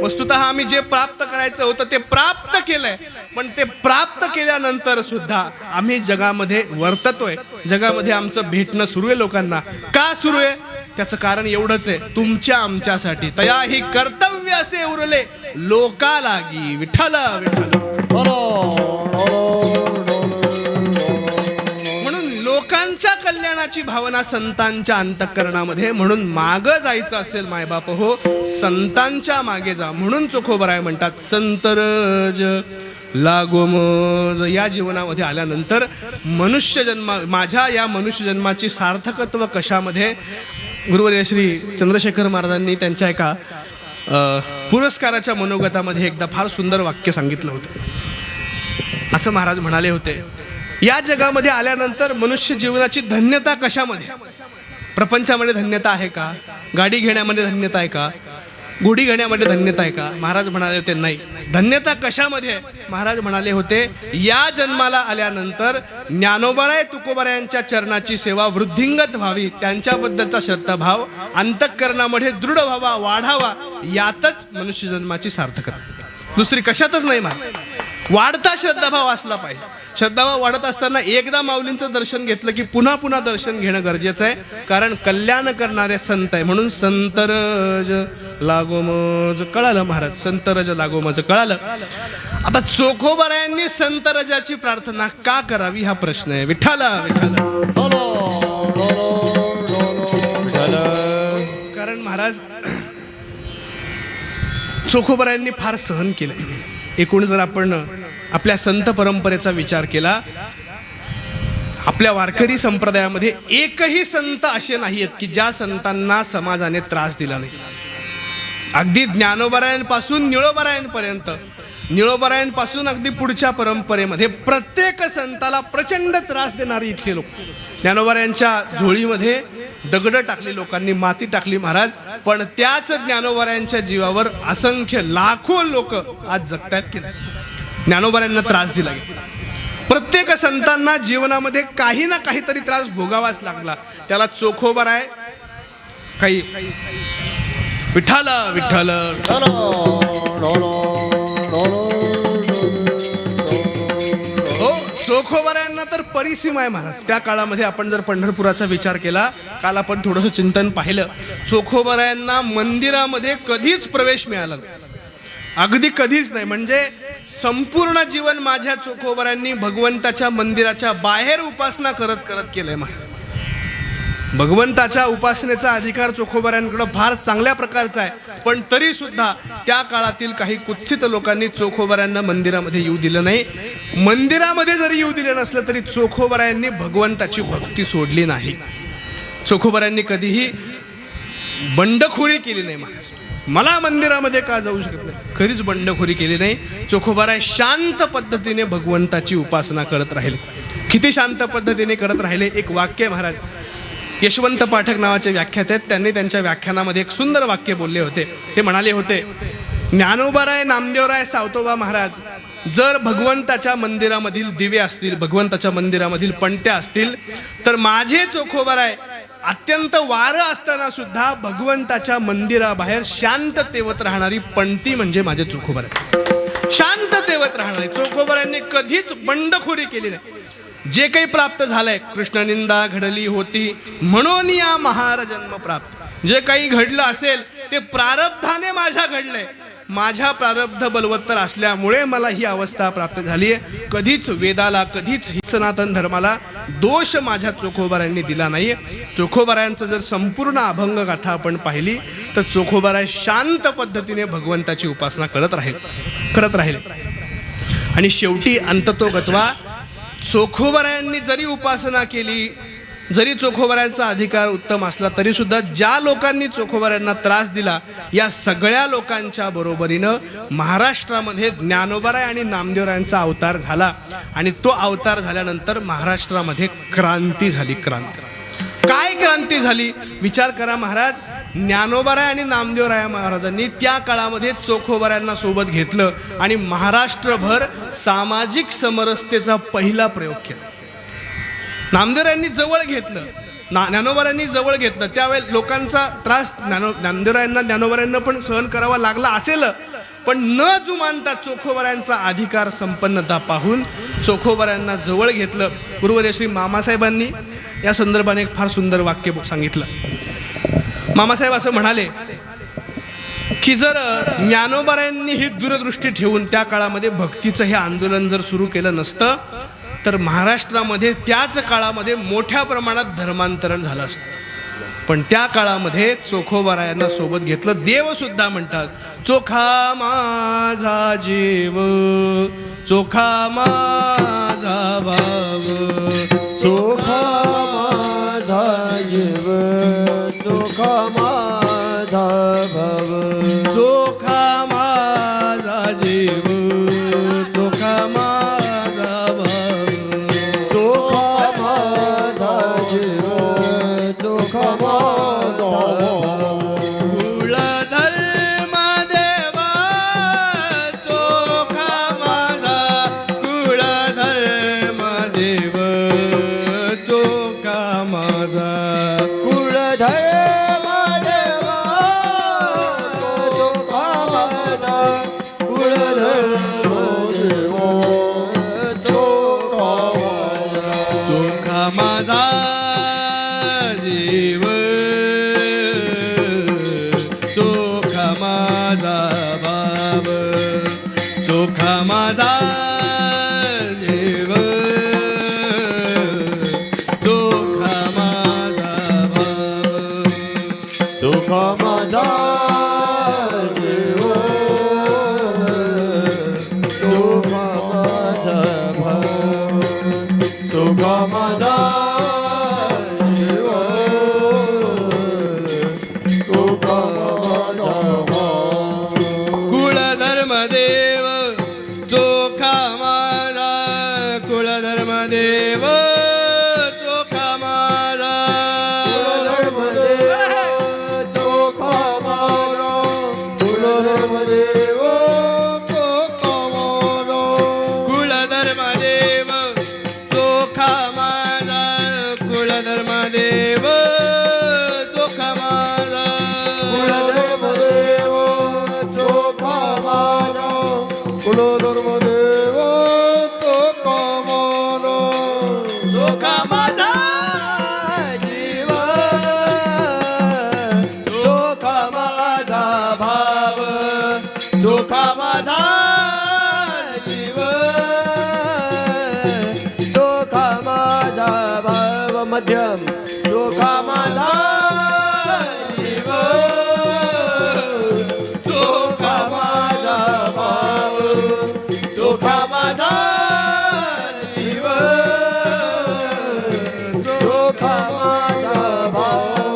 वस्तुतः आम्ही जे प्राप्त करायचं होतं ते प्राप्त केलंय, पण ते प्राप्त केल्यानंतर सुद्धा आम्ही जगामध्ये वर्ततोय. जगामध्ये आमचं भेटणं सुरू आहे लोकांना. का सुरू आहे? त्याचं कारण एवढंच आहे, तुमच्या आमच्यासाठी. तया ही कर्तव्य असे उरले लोका लागी. विठ्ठल विठ्ठल. म्हणून लोकांच्या कल्याणाची भावना संतांच्या अंतःकरणामध्ये, म्हणून मागं जायचं असेल मायबाप हो, संतांच्या मागे जा. म्हणून चोखोबाराय म्हणतात संतरज लागो मज. या जीवनामध्ये आल्यानंतर मनुष्य जन्म, माझ्या या मनुष्य जन्माची सार्थकत्व कशामध्ये? गुरुवर्य श्री चंद्रशेखर महाराजांनी त्यांच्या एका पुरस्काराच्या मनोगतामध्ये एकदा फार सुंदर वाक्य सांगितलं होतं. असं महाराज म्हणाले होते, या जगामध्ये आल्यानंतर मनुष्य जीवनाची धन्यता कशामध्ये? प्रपंचामध्ये धन्यता आहे का? गाडी घेण्यामध्ये धन्यता आहे का? गुढी घेण्यामध्ये धन्यता आहे का? महाराज म्हणाले होते नाही. धन्यता कशामध्ये आहे? महाराज म्हणाले होते या जन्माला आल्यानंतर ज्ञानोबाराय तुकोबारायांच्या चरणाची सेवा वृद्धिंगत व्हावी, त्यांच्याबद्दलचा श्रद्धाभाव अंतःकरणामध्ये दृढ व्हावा, वाढावा, यातच मनुष्य जन्माची सार्थकता. दुसरी कशातच नाही. महाराज वाढता श्रद्धाभाव असला पाहिजे. श्रद्धाभाव वाढत असताना एकदा माऊलींचं दर्शन घेतलं की पुन्हा पुन्हा दर्शन घेणं गरजेचं आहे, कारण कल्याण करणारे संत आहे. म्हणून संतरज लागोमज कळालं महाराज, संतरज लागोमज कळालं. आता चोखोबारायांनी संतरजाची प्रार्थना का करावी हा प्रश्न आहे. विठ्ठला विठ्ठला. कारण महाराज चोखोबारायांनी फार सहन केलं. एकूण जर आपण आपल्या संत परंपरेचा विचार केला, आपल्या वारकरी संप्रदायामध्ये एकही संत असे नाही आहेत की ज्या संतांना समाजाने त्रास दिला नाही. अगदी ज्ञानोबारायांपासून निळोबारायांपर्यंत, निळोबारायांपासून अगदी पुढच्या परंपरेमध्ये प्रत्येक संताला प्रचंड त्रास देणारी इथले लोक. ज्ञानोबारायांच्या झोळीमध्ये दगडं टाकली लोकांनी, माती टाकली महाराज, पण त्याच ज्ञानोबारायांच्या जीवावर असंख्य लाखो लोक आज जगतायत की नाही. ज्ञानोबारायांना त्रास दिला गेला. प्रत्येक संतांना जीवनामध्ये काही ना काहीतरी त्रास भोगावाच लागला. त्याला चोखोबाराय काही विठ्ठल विठ्ठल. हो, चोखोबारायांना तर परिसीमा आहे महाराज. त्या काळामध्ये आपण जर पंढरपुराचा विचार केला, काल आपण थोडंसं चिंतन पाहिलं, चोखोबारायांना मंदिरामध्ये कधीच प्रवेश मिळाला नाही, अगदी कधीच नाही. म्हणजे संपूर्ण जीवन माझ्या चोखोबारायांनी भगवंताच्या मंदिराच्या बाहेर उपासना करत करत केलंय महाराज. भगवंताच्या उपासनेचा अधिकार चोखोबारायांकडे फार चांगल्या प्रकारचा आहे, पण तरी सुद्धा त्या काळातील काही कुत्सित लोकांनी चोखोबारायांना मंदिरामध्ये येऊ दिलं नाही. मंदिरामध्ये जरी येऊ दिलं नसलं तरी चोखोबारायांनी भगवंताची भक्ती सोडली नाही. चोखोबारायांनी कधीही बंडखोरी केली नाही महाराज. मला मंदिरामध्ये का जाऊ शकत नाही, कधीच बंडखोरी केली नाही. चोखोबाराय शांत पद्धतीने भगवंताची उपासना करत राहिले. किती शांत पद्धतीने करत राहिले. एक वाक्य महाराज, यशवंत पाठक नावाचे व्याख्याते आहेत, त्यांनी त्यांच्या व्याख्यानामध्ये एक सुंदर वाक्य बोलले होते. ते म्हणाले होते, ज्ञानोबाराय, नामदेवराय, सावतोबा महाराज जर भगवंताच्या मंदिरामधील दिवे असतील, भगवंताच्या मंदिरामधील पणत्या असतील, तर माझे चोखोबाराय अत्यंत वारं असताना सुद्धा भगवंताच्या मंदिराबाहेर शांततेवत राहणारी पणती म्हणजे माझे चोखोबाराय. शांततेवत राहणारी. चोखोबारायांनी कधीच बंडखोरी केली नाही. जे काही प्राप्त झालंय, कृष्णनिंदा घडली होती म्हणून या महार जन्म प्राप्त. जे काही घडलं असेल ते प्रारब्धाने माझ्या घडलंय. माझ्या प्रारब्ध बलवत्तर असल्यामुळे मला ही अवस्था प्राप्त झाली आहे. कधीच वेदाला, कधीच सनातन धर्माला दोष माझ्या चोखोबारायांनी दिला नाही. चोखोबारायांचं जर संपूर्ण अभंग गाथा आपण पाहिली तर चोखोबाराय शांत पद्धतीने भगवंताची उपासना करत राहिले. आणि शेवटी अंततोगत्वा चोखोबारायांनी जरी उपासना केली, जरी चोखोबारायांचा अधिकार उत्तम असला तरी सुद्धा ज्या लोकांनी चोखोबारायांना त्रास दिला, या सगळ्या लोकांच्या बरोबरीनं महाराष्ट्रामध्ये ज्ञानोबाराय आणि नामदेवरायांचा अवतार झाला. आणि तो अवतार झाल्यानंतर महाराष्ट्रामध्ये क्रांती झाली. क्रांती. काय क्रांती झाली विचार करा महाराज. ज्ञानोबाराय आणि नामदेवराय महाराजांनी त्या काळामध्ये चोखोबारायांना सोबत घेतलं आणि महाराष्ट्रभर सामाजिक समरसतेचा पहिला प्रयोग केला. नामदेवरायांनी जवळ घेतलं, ज्ञानोबारायांनी जवळ घेतलं. त्यावेळेस लोकांचा त्रास ज्ञानोबारायांना पण सहन करावा लागला असेल, पण न जुमानता चोखोबारायांचा अधिकार संपन्नता पाहून चोखोबारायांना जवळ घेतलं. गुरुवर्य श्री मामासाहेबांनी या संदर्भाने एक फार सुंदर वाक्य सांगितलं. मामासाहेब असं म्हणाले की जर ज्ञानोबारायांनी ही दूरदृष्टी ठेवून त्या काळामध्ये भक्तीचं हे आंदोलन जर सुरू केलं नसतं तर महाराष्ट्रामध्ये त्याच काळामध्ये मोठ्या प्रमाणात धर्मांतरण झालं असतं. पण त्या काळामध्ये चोखोबारायांना सोबत घेतलं. देव सुद्धा म्हणतात, चोखा माझा जीव, चोखा माझा भाव, चोखा माझा जीव, चोखा माझा भाव, चोखा माझा जीव, चोखा माझा भाव, चोखा माझा जीव, चोखा माझा भाव, कुळ धर्म माझा भाव चोखा माझा जीव चोखा माझा भाव चोखा माझा जीव चोखा माझा भाव चोखा माझा जीव चोखा माझा भाव कुळधर्मदेव चोखा माझा कुळधर्मदेव चोखा माझा चोखा माझा कुलधर्मदेव चोखा माझा कुळधर्मदेव चोखा माझा कुळधर्मदेव चोखा माझा कुलधर्मदेव चोखा माझा कुलधर्मदेव चोखा माझा चोखा माझा जीव चोखा माझा भाव चोखा माझा जीव चोखा माझा भाव मध्यम चोखा माझा जीव चोखा माझा भाव चोखा माझा जीव चोखा माझा भाव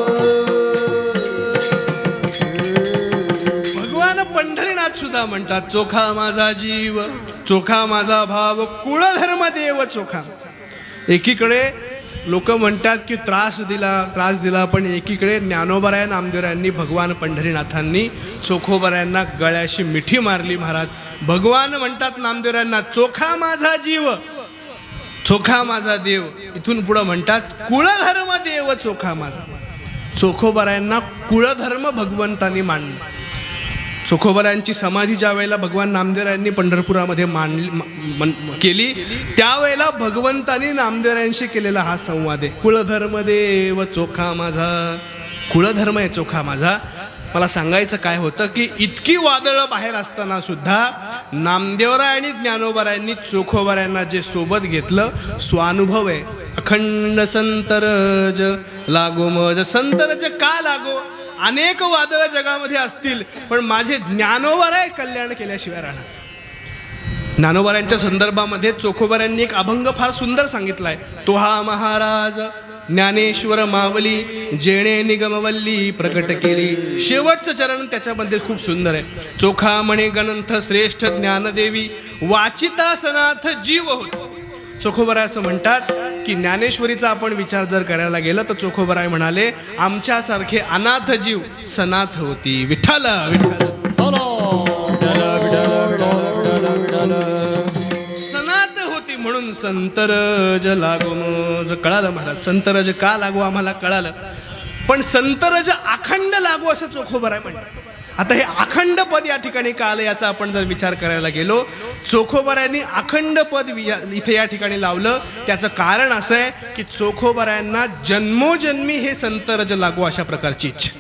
भगवान पंढरीनाथ सुद्धा म्हणतात चोखा माझा जीव चोखा माझा भाव कुळधर्म देव चोखा. एकीकडे लोक म्हणतात की त्रास दिला पण एकीकडे ज्ञानोबराय नामदेवरायांनी भगवान पंढरीनाथांनी चोखोबरायांना गळ्याशी मिठी मारली महाराज. भगवान म्हणतात नामदेवरायांना चोखा माझा जीव चोखा माझा देव. इथून पुढं म्हणतात कुळधर्म देव चोखा माझा. चोखोबरायांना कुळधर्म भगवंतांनी मांडला. चोखोबरायांची समाधी ज्या वेळेला भगवान नामदेवरायांनी पंढरपुरामध्ये केली त्यावेळेला भगवंतांनी नामदेवरायांशी केलेला हा संवाद आहे. कुळधर्म देव चोखा माझा कुळधर्म आहे चोखा माझा. मला सांगायचं काय होतं की इतकी वादळं बाहेर असताना सुद्धा नामदेवराय आणि ज्ञानोबरायांनी चोखोबरायांना जे सोबत घेतलं स्वानुभव आहे. अखंड संतरज लागो मज संतरज का लागो. अनेक वादळं जगामध्ये असतील पण माझे ज्ञानोबराय कल्याण केल्याशिवाय राहणार. ज्ञानोबरायांच्या संदर्भामध्ये चोखोबरायांनी एक अभंग फार सुंदर सांगितलाय. तो हा महाराज ज्ञानेश्वर मावली जेणे निगमवल्ली प्रकट केली. शेवटचं चरण त्याच्यामध्ये खूप सुंदर आहे. चोखा म्हणे गणंथ श्रेष्ठ ज्ञानदेवी वाचिता सनाथ जीव होतो. चोखोबराय असं म्हणतात की ज्ञानेश्वरीचा आपण विचार जर करायला गेलं तर चोखोबराय म्हणाले आमच्यासारखे अनाथ जीव सनाथ होती. विठ्ठल विठ्ठल सनाथ होती म्हणून संतरज लागो मज कळालं महाराज. संतरज का लागू आम्हाला कळालं पण संतरज अखंड लागू असं चोखोबराय म्हणतात. आता हे अखंड पद या ठिकाणी का आलं याचा आपण जर विचार करायला गेलो चोखोबरायांनी अखंड पद इथे या ठिकाणी लावलं. त्याचं कारण असं आहे की चोखोबरायांना जन्मोजन्मी हे संतरज लागू अशा प्रकारची इच्छा.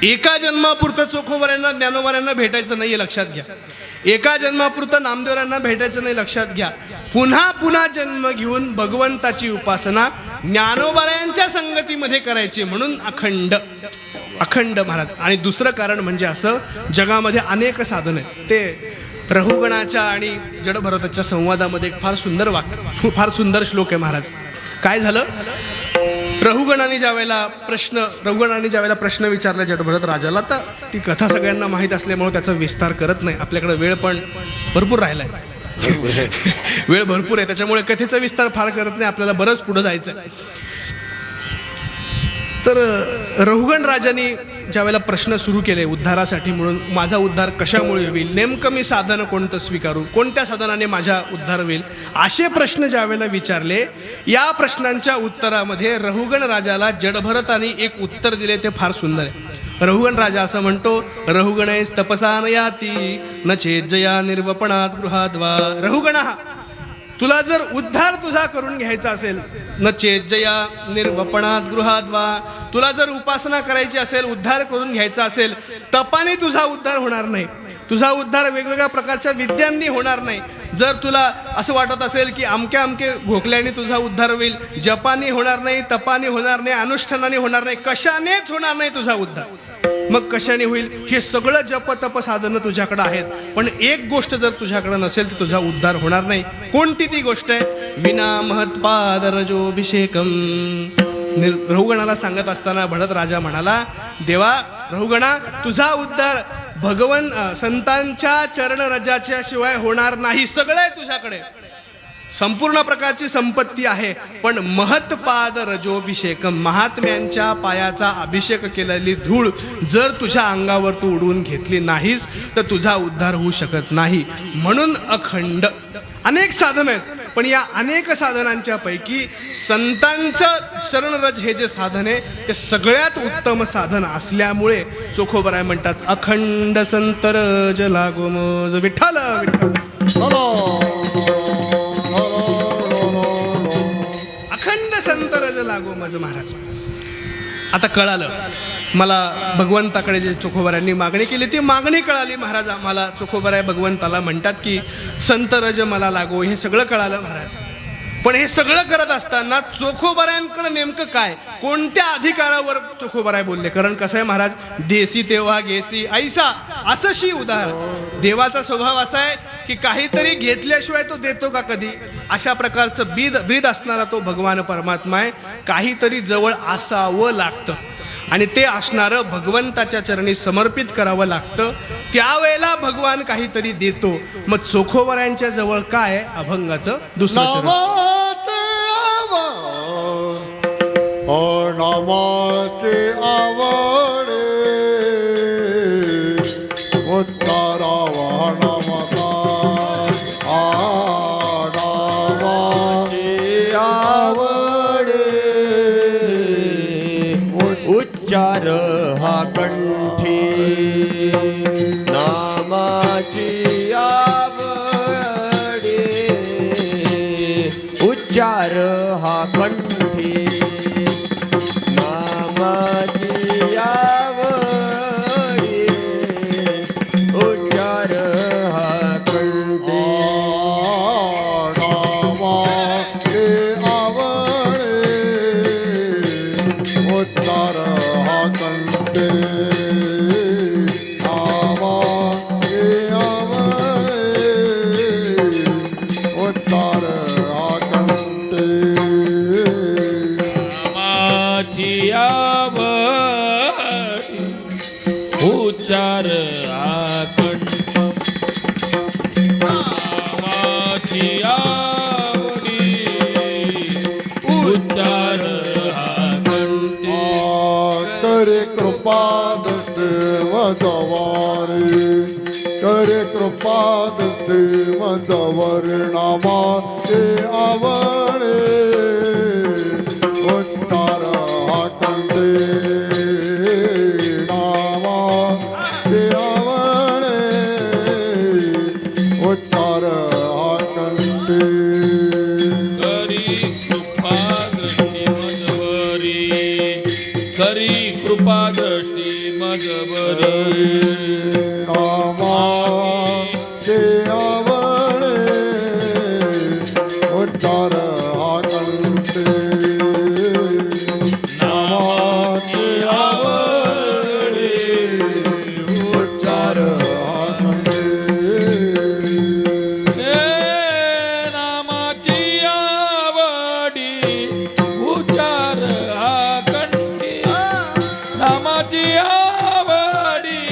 एका जन्मापुरतं चोखोबरायांना ज्ञानोबरायांना भेटायचं नाही लक्षात घ्या. एका जन्मापुरतं नामदेवरायांना भेटायचं नाही लक्षात घ्या. पुन्हा पुन्हा जन्म घेऊन भगवंताची उपासना ज्ञानोबरायांच्या संगतीमध्ये करायची म्हणून अखंड अखंड महाराज. आणि दुसरं कारण म्हणजे असं जगामध्ये अनेक साधन आहेत. ते रहुगणाच्या आणि जडभरताच्या संवादामध्ये एक फार सुंदर श्लोक आहे महाराज. काय झालं रहुगणाने ज्या वेळेला प्रश्न विचारला जडभरत राजाला तर ती कथा सगळ्यांना माहीत असल्यामुळे त्याचा विस्तार करत नाही. आपल्याकडे वेळ पण भरपूर राहिला आहे वेळ भरपूर आहे त्याच्यामुळे कथेचा विस्तार फार करत नाही. आपल्याला बरंच पुढं जायचं आहे. तर रहुगण राजाने ज्या वेळेला प्रश्न सुरू केले उद्धारासाठी म्हणून माझा उद्धार कशामुळे होईल नेमकं मी साधन कोणतं स्वीकारू कोणत्या साधनाने माझा उद्धार होईल असे प्रश्न ज्या वेळेला विचारले या प्रश्नांच्या उत्तरामध्ये रहुगण राजाला जडभरताने एक उत्तर दिले ते फार सुंदर आहे. रहुगण राजा असं म्हणतो रहुगणैस तपसा न याती न चेज्जया निर्वपणात गृहाद्वा. रहुगण तुला जर उद्धार तुझा करून घ्यायचा असेल, न चेज्जया निर्वपणात गृहात वा, तुला जर उपासना करायची असेल, उद्धार करून घ्यायचा असेल, तपाने तुझा उद्धार होणार नाही. तुझा उद्धार वेगवेगळ्या प्रकारच्या विद्यांनी होणार नाही. जर तुला असं वाटत असेल की अमक्या अमके घोकल्याने तुझा उद्धार होईल, जपानी होणार नाही, तपानी होणार नाही, अनुष्ठानाने होणार नाही, कशानेच होणार नाही तुझा उद्धार. मग कशाने होईल? हे सगळं जप तप साधनं तुझ्याकडे आहेत, पण एक गोष्ट जर तुझ्याकडे नसेल तर तुझा उद्धार होणार नाही. कोणती ती गोष्ट आहे? विना महत्पादरजोभिषेकम. रहुगणाला सांगत असताना भरत राजा म्हणाला, देवा रहुगणा, तुझा उद्धार भगवन संतांच्या चरणरजाच्या शिवाय होणार नाही. सगळं आहे तुझ्याकडे, संपूर्ण प्रकारची संपत्ती आहे, पण महत्पाद रजोभिषेकम, महात्म्यांच्या पायाचा अभिषेक केलेली धूळ जर तुझ्या अंगावर तू उडवून घेतली नाहीस तर तुझा उद्धार होऊ शकत नाही. म्हणून अखंड अनेक साधन आहेत, पण या अनेक साधनांच्या पैकी संतांचं शरणरज हे जे साधन आहे ते सगळ्यात उत्तम साधन असल्यामुळे चोखोबराय म्हणतात, अखंड संतरज लागो मज विठ्ठल विठ्ठल. अखंड संतरज लागो मज महाराज. आता कळालं मला भगवंताकडे जे चोखोबरायांनी मागणी केली ती मागणी कळाली. महाराज आम्हाला चोखोबराय भगवंताला म्हणतात की संतरज मला लागो, हे सगळं कळालं महाराज. पण हे सगळं करत असताना चोखोबरायांकडे नेमकं काय, कोणत्या अधिकारावर चोखोबराय बोलले? कारण कसं आहे महाराज, देसी तेव्हा गेसी ऐसा असंशी उदाहर. देवाचा स्वभाव असा आहे की काहीतरी घेतल्याशिवाय तो देतो का कधी? अशा प्रकारचं ब्रीद असणारा तो भगवान परमात्मा आहे. काहीतरी जवळ असावं लागतं आणि ते असणारं भगवंताच्या चरणी समर्पित करावं लागतं. त्यावेळेला भगवान काहीतरी देतो. मग चोखोबरायांच्या जवळ काय आहे? अभंगाचं दुसरं चरण. नामाचे आवडे उत्तरावा नमकार आडावाचे आवडे उच्चार हा कंठी नामाची आवडे. उच्चार हा कंठी नामाची आवडे. उच्चार हा कंठी आडावाचे आवडे उत्तर हा कंटे आवाचे आवडे उत्तर हा कंटे. नामाची आवडी उच्चार आकंठ. नामाची आवडी उच्चार आकंठ. करे कृपा देव जवारी करे कृपा देव जवर नामाचे आवडे उत्तर हा कंटे नामाचे आवडे उत्तर हा कंटे. करी कृपा दृष्टी मजबरी. नामाचे आवडे उत्तर हा कंटे नामाचे आवडे उत्तर हा कंटे. नामाची आवडी उच्चार आकंठी. नामाची आवडी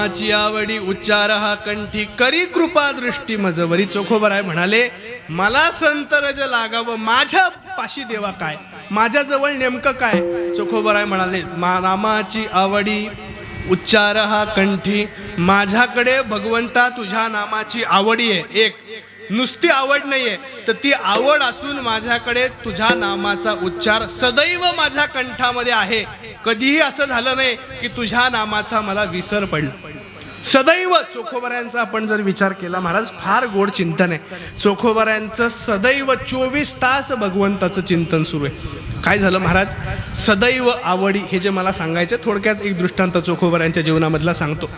नामाची आवडी उच्चार हा कंठी करी कृपा दृष्टी मजवरी. चोखोबराय म्हणाले मला संत रज लागावं, माझ्या पाशी देवा काय, माझ्या जवळ नेमकं काय. चोखोबराय म्हणाले नामाची आवडी उच्चार हा कंठी, माझ्याकडे भगवंता तुझ्या नामाची आवडी आहे. एक नुसती आवड नाहीये, तर ती आवड असून माझ्याकडे तुझ्या नामाचा उच्चार सदैव माझ्या कंठामध्ये आहे. कधीही असं झालं नाही की तुझ्या नामाचा मला विसर पडला. सदैव चोखोबऱ्यांचा आपण जर विचार केला, महाराज फार गोड चिंतन आहे. चोखोबऱ्यांचं सदैव 24 तास भगवंताचं चिंतन सुरू आहे. काय झालं महाराज, सदैव आवडी हे जे मला सांगायचं, थोडक्यात एक दृष्टांत चोखोबऱ्यांच्या जीवनामधला सांगतो.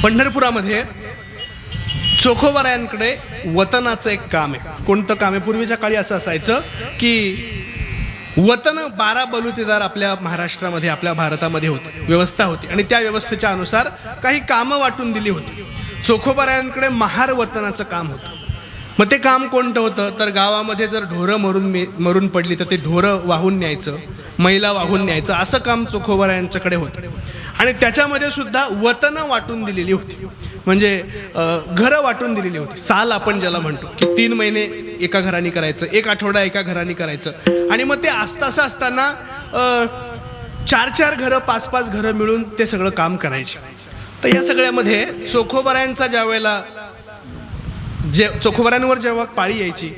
पंढरपुरामध्ये चोखोबऱ्यांकडे वतनाचं एक काम आहे. कोणतं काम आहे? पूर्वीच्या काळी असं असायचं की वतन 12 बलुतेदार आपल्या महाराष्ट्रामध्ये, आपल्या भारतामध्ये होते, व्यवस्था होती, आणि त्या व्यवस्थेच्या अनुसार काही कामं वाटून दिली होती. चोखोबऱ्यांकडे महार वतनाचं काम होतं. मग ते काम कोणतं होतं, तर गावामध्ये जर ढोरं मरून पडली तर ते ढोरं वाहून न्यायचं, मैला वाहून न्यायचं, असं काम चोखोबऱ्यांच्याकडे होतं. आणि त्याच्यामध्ये सुद्धा वतनं वाटून दिलेली होती, म्हणजे घरं वाटून दिलेली होती. साल आपण ज्याला म्हणतो की 3 महिने एका घराने करायचं, 1 आठवडा एका घराने करायचं. आणि मग ते असं असताना 4-4 घरं 5-5 घरं मिळून ते सगळं काम करायचे. तर या सगळ्यामध्ये चोखोबऱ्यांचा चोखोबऱ्यांवर जेव्हा पाळी यायची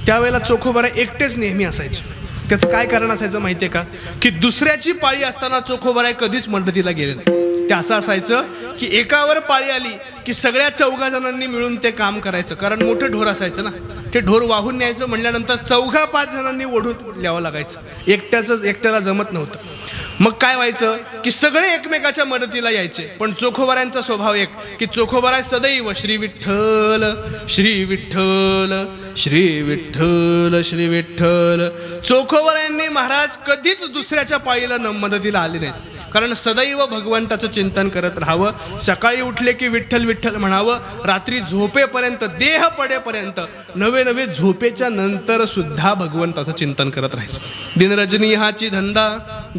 त्यावेळेला चोखोबरा एकटेच नेहमी असायचे. त्याचं काय कारण असायचं माहिती आहे का, की दुसऱ्याची पाळी असताना चोखोबराय कधीच मदतीला गेले नाही. ते असं असायचं की एकावर पाळी आली की सगळ्या 4 जणांनी मिळून ते काम करायचं. कारण मोठं ढोर असायचं ना, ते ढोर वाहून न्यायचं म्हटल्यानंतर 4-5 जणांनी ओढून न्यावं लागायचं. एकट्याला जमत नव्हतं. मग काय व्हायचं की सगळे एकमेकाच्या मदतीला यायचे. पण चोखोबऱ्यांचा स्वभाव एक की चोखोबराय सदैव श्री विठ्ठल श्री विठ्ठल श्री विठ्ठल श्री विठ्ठल. चोखोबऱ्यांनी महाराज कधीच दुसऱ्याच्या पाळीला मदतीला आले नाहीत. कारण सदैव भगवंताचं चिंतन करत राहावं. सकाळी उठले की विठ्ठल विठ्ठल म्हणावं, रात्री झोपेपर्यंत, देह पडेपर्यंत, नवे झोपेच्या नंतर सुद्धा भगवंताचं चिंतन करत राहायचं. दिनरजनी हाची धंदा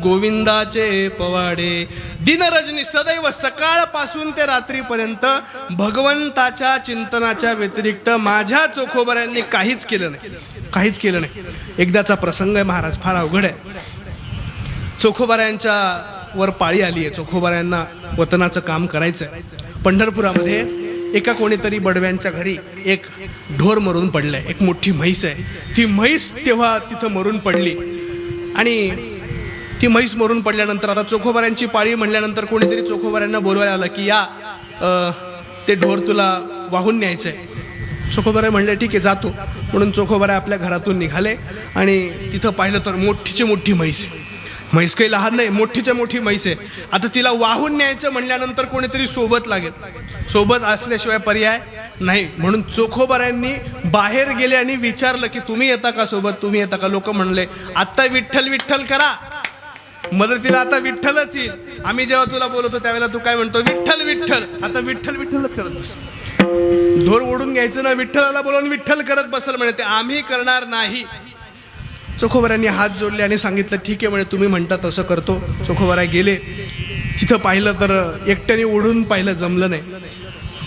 गोविंदाचे पवाडे. दिनरजनी सदैव सकाळपासून ते रात्रीपर्यंत भगवंताच्या चिंतनाच्या व्यतिरिक्त माझ्या चोखोबऱ्यांनी काहीच केलं नाही. एकदाचा प्रसंग आहे महाराज, फार अवघड आहे. चोखोबऱ्यांच्या वर पाळी आली आहे. चोखोबऱ्यांना वतनाचं काम करायचं आहे. पंढरपुरामध्ये एका कोणीतरी बडव्यांच्या घरी एक ढोर मरून पडलंय. एक मोठी म्हैस आहे. ती म्हैस तेव्हा तिथं मरून पडली. आणि ती म्हैस मरून पडल्यानंतर आता चोखोबऱ्यांची पाळी म्हणल्यानंतर कोणीतरी चोखोबऱ्यांना बोलवायला आलं की या ते ढोर तुला वाहून न्यायचं आहे. चोखोबराय म्हणले ठीक आहे जातो. म्हणून चोखोबराय आपल्या घरातून निघाले आणि तिथं पाहिलं तर मोठीची मोठी म्हैस आहे. म्हैस काही लहान नाही, मोठीच्या मोठी म्हैस आहे. आता तिला वाहून न्यायचं म्हणल्यानंतर कोणीतरी सोबत लागेल. सोबत असल्याशिवाय पर्याय नाही. म्हणून चोखोबऱ्यांनी बाहेर गेले आणि विचारलं की तुम्ही येता का सोबत, तुम्ही येता का. लोक म्हणले आत्ता विठ्ठल विठ्ठल करा, मदतीला आता विठ्ठलच येईल. आम्ही जेव्हा तुला बोलवतो त्यावेळेला तू काय म्हणतो विठ्ठल विठ्ठल. आता विठ्ठल विठ्ठलच करत बस. ढोर ओढून घ्यायचं ना, विठ्ठलाला बोलवून विठ्ठल करत बसल म्हणे. ते आम्ही करणार नाही. चोखोबऱ्यांनी हात जोडले आणि सांगितलं ठीक आहे म्हणे, तुम्ही म्हणता तसं करतो. चोखोबराय गेले. तिथं पाहिलं तर एकट्याने ओढून पाहिलं, जमलं नाही.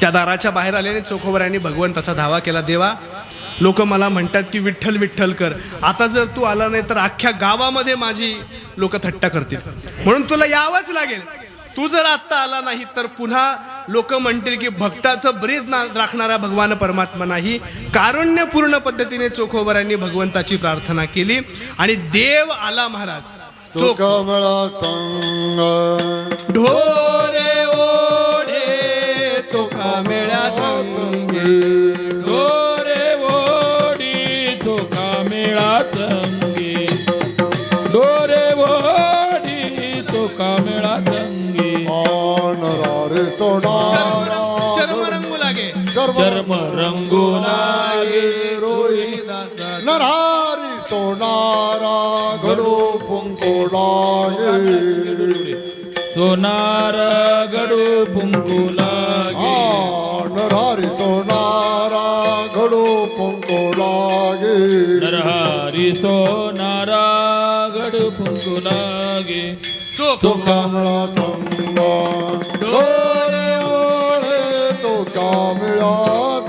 त्या दाराच्या बाहेर आल्याने चोखोबऱ्यांनी भगवंताचा धावा केला, देवा लोक मला म्हणतात की विठ्ठल विठ्ठल कर, आता जर तू आला नाही तर अख्ख्या गावामध्ये माझी लोक थट्टा करतील, म्हणून तुला यावंच लागेल. तू जर आत्ता आला नाही तर पुन्हा लोक म्हणतील की भक्ताचं ब्रीद राखणारा भगवान परमात्मा नाही. कारुण्यपूर्ण पद्धतीने चोखोबऱ्यांनी भगवंताची प्रार्थना केली आणि देव आला महाराज. कमळा संग ढोरे ओढे चोखा मेळा संगी. ढोरे ओढी चोखा मेळा संगी. ढोरे ओढी चोखा मेळा संगी. नरारे तोडारा चर्म रंगू लागे, चर्म रंगू लागे. रोहिणी दासा नरारी तोडारा घडो फुंको लागे. सोनार गडू पुंकू लागे. नरारी तोडारा घडो फुंको लागे. नरहरी सोनारा गडू पुंकू लागे. चोख चोखा कमळा संग ढोरे ओळे तो कामिळा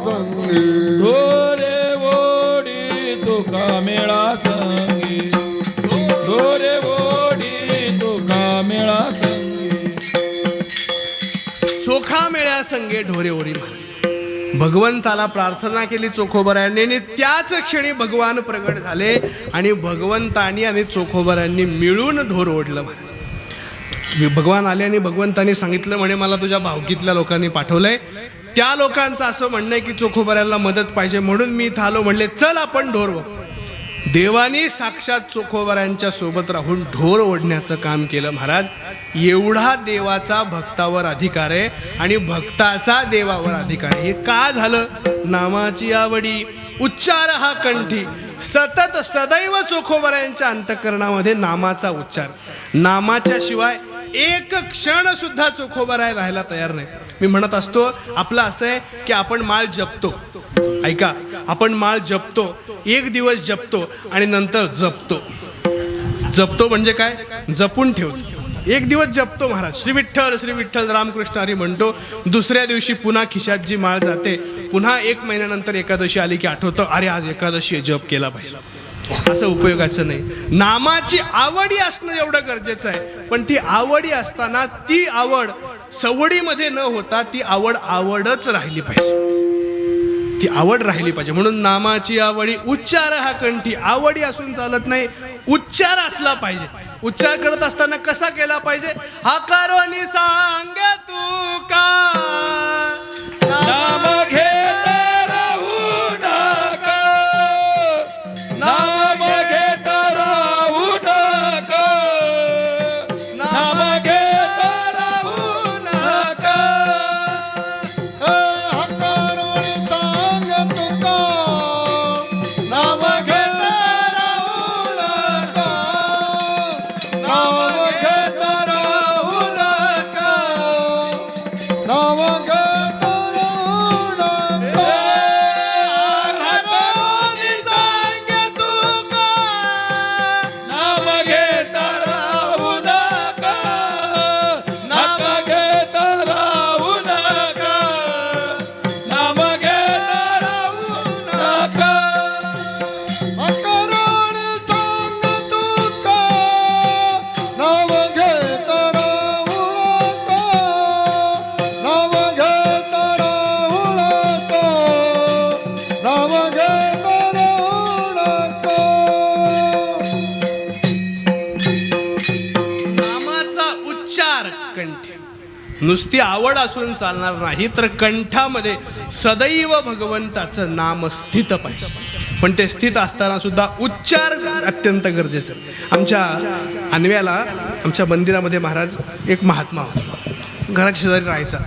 संगी ढोरे ओढी तुका मेळा संगी ढोरे ओढी तुका मेळा संगी चोखा मेळ्या संगे ढोरे ओरी महाराज भगवंताला प्रार्थना केली चोखोबरायांनी आणि त्याच क्षणी भगवान प्रगट झाले आणि भगवंतानी आणि चोखोबरायांनी मिळून ढोर ओढलं महाराज. भगवान आले आणि भगवंतानी सांगितलं म्हणे मला तुझ्या भावकीतल्या लोकांनी पाठवलंय. त्या लोकांचं असं म्हणणं आहे की चोखोबऱ्याला मदत पाहिजे म्हणून मी इथं आलो. म्हणले चल आपण ढोर बघू. देवानी साक्षात चोखोबऱ्यांच्या सोबत राहून ढोर ओढण्याचं काम केलं महाराज. एवढा देवाचा भक्तावर अधिकार आहे आणि भक्ताचा देवावर अधिकार आहे. हे का झालं? नामाची आवडी उच्चार हा कंठी सतत सदैव चोखोबऱ्यांच्या अंतःकरणामध्ये नामाचा उच्चार. नामाच्या शिवाय एक क्षण सुद्धा चोखोबराय राहायला तयार नाही. मी म्हणत असतो आपलं असं आहे की आपण माळ जपतो. ऐका, आपण माळ जपतो, एक दिवस जपतो आणि नंतर जपतो. जपतो म्हणजे काय? जपून ठेवतो. एक दिवस जपतो महाराज, श्री विठ्ठल रामकृष्ण हरी म्हणतो. दुसऱ्या दिवशी पुन्हा खिशात जी माळ जाते. पुन्हा एक महिन्यानंतर एकादशी आली की आठवतं अरे आज एकादशी आहे, जप केला पाहिजे. असं उपयोगाचं नाही. नामाची आवडी असणं एवढं गरजेचं आहे. पण ती आवडी असताना ती आवड सवडीमध्ये न होता ती आवडच राहिली पाहिजे. ती आवड राहिली पाहिजे. म्हणून नामाची आवडी उच्चार हा कंठी. आवडी असून चालत नाही, उच्चार असला पाहिजे. उच्चार करत असताना कसा केला पाहिजे? हाकारोनी सांगे तू का नाम घेत राहू नका नाम घेत राहू नका नाम घेत राहू नका हकारोळी सांग तुका नाम घेत राहू नका नाम घेत राहू नका नाम घेत राहू नका हकारोनी सांगे तुका नाम घेत राहू नका नाम घेत राहू नका नाम घेत राहू नका हकारोळी सांग तुका नाम घेत राहू नका नाम घेत राहू नका नाम घेत राहू नका नामाचा उच्चार कंठी. नुसती आवड असून चालणार नाही तर कंठामध्ये सदैव भगवंताचं नाम स्थित पाहिजे. पण ते स्थित असताना सुद्धा उच्चार अत्यंत गरजेचं आहे. आमच्या अन्व्याला आमच्या मंदिरामध्ये महाराज एक महात्मा होता. घराच्या शेजारी राहायचा.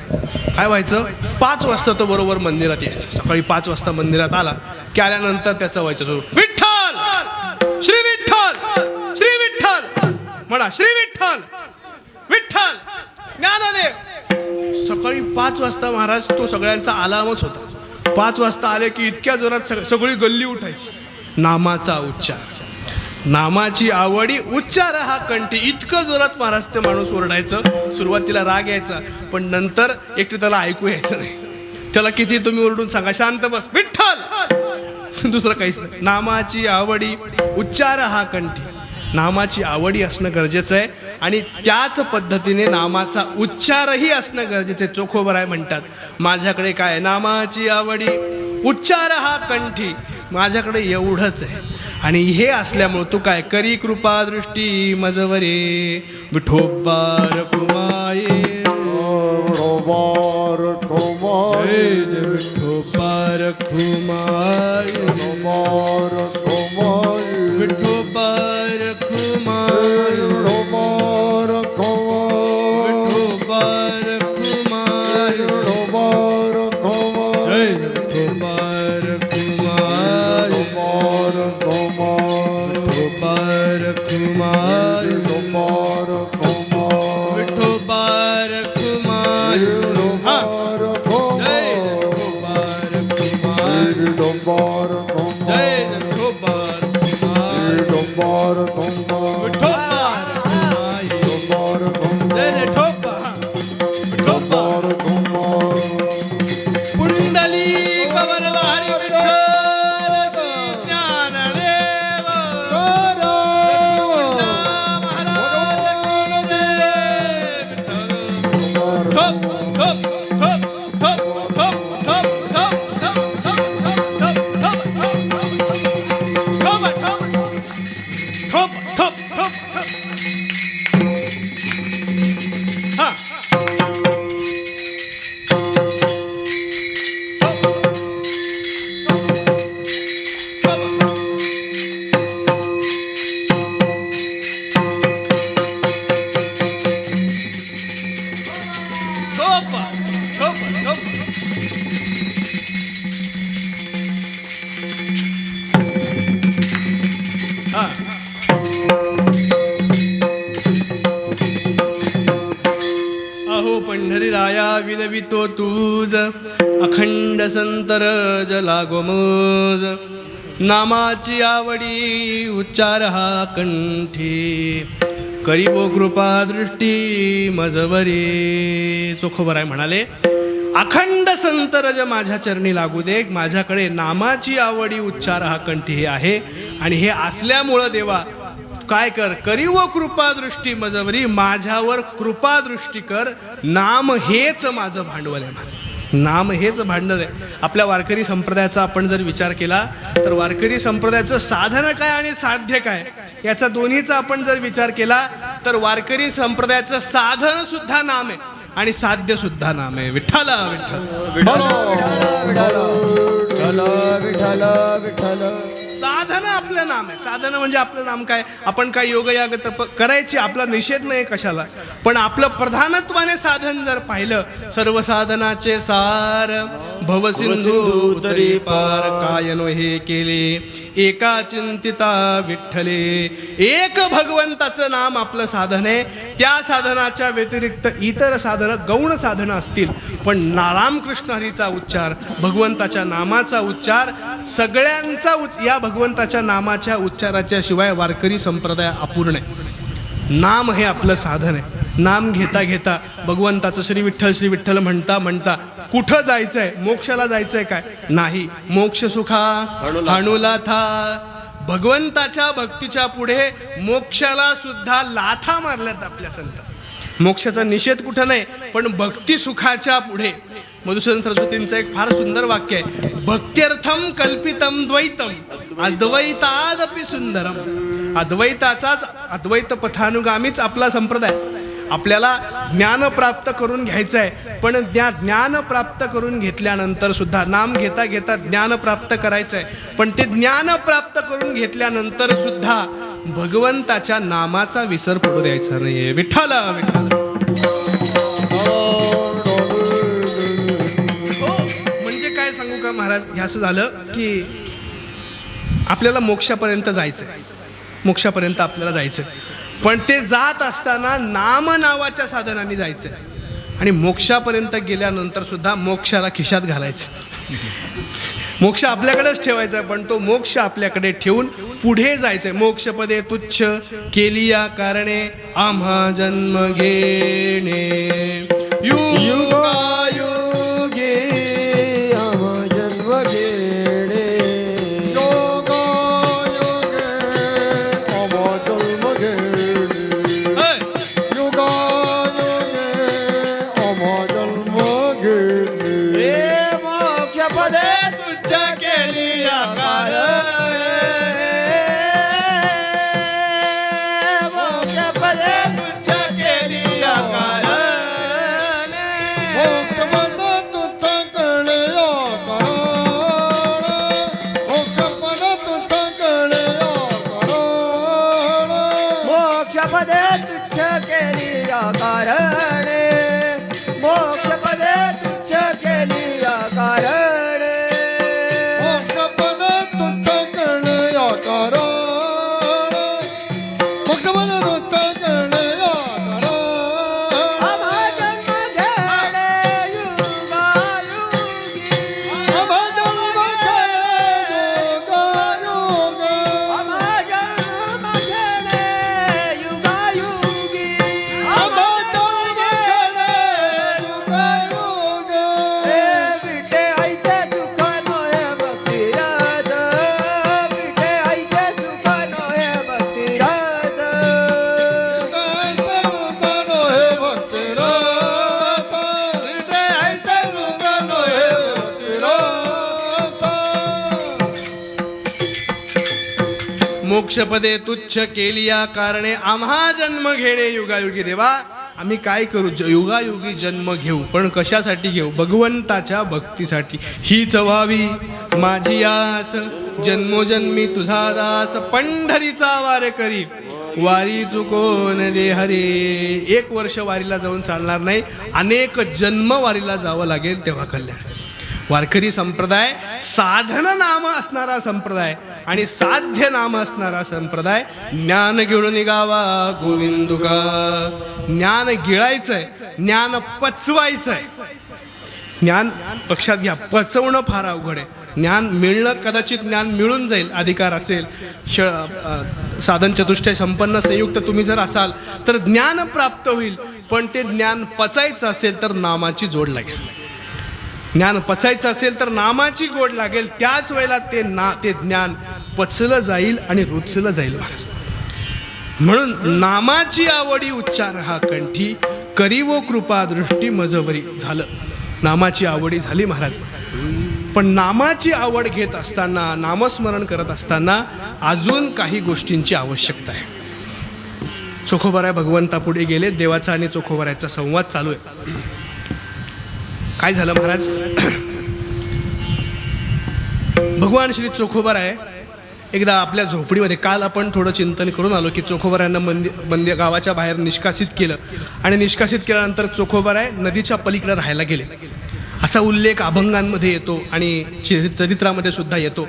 काय व्हायचं? 5 वाजता तो बरोबर मंदिरात यायचा. सकाळी 5 वाजता मंदिरात आला की आल्यानंतर त्याचं व्हायचं सुरू विठ्ठल श्री विठ्ठल श्री विठ्ठल म्हणा श्री विठ्ठल विठ्ठल ज्ञानदेव. सकाळी 5 वाजता महाराज तो सगळ्यांचा अलार्मच होता. 5 वाजता आले की इतक्या जोरात सगळी गल्ली उठायची. नामाचा उच्चार, नामाची आवडी उच्चार हा कंठी. इतकं जोरात महाराज ते माणूस ओरडायचं. सुरुवातीला राग यायचा पण नंतर एकटे त्याला ऐकू यायचं नाही. त्याला किती तुम्ही ओरडून सांगा शांत बस विठ्ठल, दुसरं काहीच नाही. नामाची आवडी उच्चार हा कंठी. नामाची आवडी असणं गरजेचं आहे आणि त्याच पद्धतीने नामाचा उच्चारही असणं गरजेचं आहे. चोखोबराय म्हणतात माझ्याकडे काय? नामाची आवडी उच्चार हा कंठी. माझ्याकडे एवढंच आहे आणि हे असल्यामुळं तू काय करी कृपा दृष्टी मजवरे विठोबा रखुमाये विठोबा रखुमाये जय जय विठोबा रखुमाये विठोबा रखुमाये विठोबा रखुमाये विठोबा रखुमाये विठोबा रखुमाये विठोबा रखुमाये जय विठोबा रखुमाये विठोबा रखुमाये विठोबा रखुमाये विठोबा जय विठोबा रखुमाये जय विठोबा रखुमाये विठोबा रखुमाये विठोबा रखुमाये जय विठोबा कुमार पुंडली कवरधारी विठ्ठल श्री ज्ञानदेव महाराज की जय. ठोक, ठोक, ठोक, ठोक, ठोक, ठोक, ठोक, ठोक, ठोक, ठोक, ठोक, ठोक, ठोक, ठोक, ठोक. हा. अहो पंढरीराया विनवितो तुझ अखंड संतरज लागोमज नामाची आवडी उच्चार हा कंठी करीबो कृपा दृष्टी मजवरी. चोखोबराय म्हणाले अखंड संतरज माझ्या चरणी लागू दे. माझ्याकडे नामाची आवडी उच्चार हा कंठी हे आहे आणि हे असल्यामुळं देवा काय कर करी व कृपा दृष्टी मजवरी. माझ्यावर कृपा दृष्टी कर. नाम हेच माझं भांडवल आहे. नाम हेच भांडवल आहे. आपल्या वारकरी संप्रदायाचा आपण जर विचार केला तर वारकरी संप्रदायाचं साधन काय आणि साध्य काय याचा दोन्हीचा आपण जर विचार केला तर वारकरी संप्रदायाचं साधन सुद्धा नाम आहे आणि साध्य सुद्धा नाम आहे. विठ्ठल साधन आपलं नाम आहे. साधन म्हणजे आपलं नाम काय. आपण काय योगयाग तप करायची आपला निषेध नाही कशाला, पण आपलं प्रधानत्वाने साधन जर पाहिलं सर्व साधनाचे सार भवसिंधू तरी पार कायनो हे केले एका चिंतिता विठ्ठले. एक भगवंताचं नाम आपलं साधन आहे. त्या साधनाच्या व्यतिरिक्त इतर साधनं गौण साधनं असतील पण रामकृष्ण हरीचा उच्चार भगवंताच्या नामाचा उच्चार सगळ्यांचा या भगवंताच्या नामाच्या उच्चाराच्या शिवाय वारकरी संप्रदाय अपूर्ण आहे. नाम हे आपलं साधन आहे. नाम घेता घेता भगवंताचं श्री विठ्ठल म्हणता म्हणता कुठं जायचंय. मोक्षाला जायचंय काय नाही. मोक्ष सुखा हाणूला था. भगवंताच्या भक्तीच्या पुढे मोक्षाला सुद्धा लाथा मारल्यात आपल्या संत. मोक्षाचा निषेध कुठं नाही पण भक्ती सुखाच्या पुढे मधुसूदन सरस्वतींचं एक फार सुंदर वाक्य आहे. भक्त्यर्थम कल्पितम द्वैतम अद्वैतादपि सुंदरम. अद्वैताचाच अद्वैत पथानुगामीच आपला संप्रदाय. आपल्याला ज्ञान प्राप्त करून घ्यायचं आहे पण ज्ञान प्राप्त करून घेतल्यानंतर सुद्धा नाम घेता घेता ज्ञान प्राप्त करायचं आहे पण ते ज्ञान प्राप्त करून घेतल्यानंतर सुद्धा भगवंताच्या नामाचा विसर पडू द्यायचा नाहीये. विठ्ठल विठ्ठल. म्हणजे काय सांगू का महाराज, हे असं झालं की आपल्याला मोक्षापर्यंत जायचंय. मोक्षापर्यंत आपल्याला जायचंय पण ते जात असताना नाम नावाच्या साधनाने जायचंय आणि मोक्षापर्यंत गेल्यानंतर सुद्धा मोक्षाला खिशात घालायचं. मोक्ष आपल्याकडेच ठेवायचा पण तो मोक्ष आपल्याकडे ठेवून पुढे जायचंय. मोक्षपदे तुच्छ केली या कारणे आम्हा जन्म घेणे युगायुगे आम्हा जन्म घेणे मोक्षपदे तुच्छ केली या कारणे आम्हा जन्म घेणे युगायुगी. देवा आम्ही काय करू, युगायुगी जन्म घेऊ, पण कशासाठी घेऊ? भगवंताच्या भक्तीसाठी. हीच व्हावी माझी आस, जन्मोजन्मी तुझा दास, पंढरीचा वार करी, वारी चुकोन दे हरे. 1 वर्ष वारीला जाऊन चालणार नाही, अनेक जन्म वारीला जावं लागेल तेव्हा कल्याण. वारकरी संप्रदाय साधन नाम असणारा संप्रदाय आणि साध्य नाम असणारा संप्रदाय. ज्ञान घेऊन निघावा गोविंदुका. ज्ञान गिळायचंय, ज्ञान पचवायचंय. ज्ञान लक्षात घ्या, पचवणं फार अवघड आहे. ज्ञान मिळणं, कदाचित ज्ञान मिळून जाईल, अधिकार असेल, साधन चतुष्टय संपन्न संयुक्त तुम्ही जर असाल तर ज्ञान प्राप्त होईल. पण ते ज्ञान पचायचं असेल तर नामाची जोड लागेल. ज्ञान पचायचं असेल तर नामाची गोड लागेल. त्याच वेळेला ते ज्ञान पचलं जाईल आणि रुचलं जाईल महाराज. म्हणून नामाची आवडी उच्चार हा कंठी, करीवो कृपा दृष्टी मजवरी. झालं, नामाची आवडी झाली महाराज. पण नामाची आवड घेत असताना, नामस्मरण करत असताना अजून काही गोष्टींची आवश्यकता आहे. चोखोबाराय भगवंतापुढे गेले. देवाचा आणि चोखोबारायचा संवाद चालू आहे. काय झालं महाराज? भगवान श्री चोखोबाराय एकदा आपल्या झोपडीमध्ये, काल आपण थोडं चिंतन करून आलो की चोखोबारायांना गावाच्या बाहेर निष्कासित केलं आणि निष्कासित केल्यानंतर चोखोबाराय नदीच्या पलीकडे राहायला गेले. असा उल्लेख अभंगांमध्ये येतो आणि चरित्रामध्ये सुद्धा येतो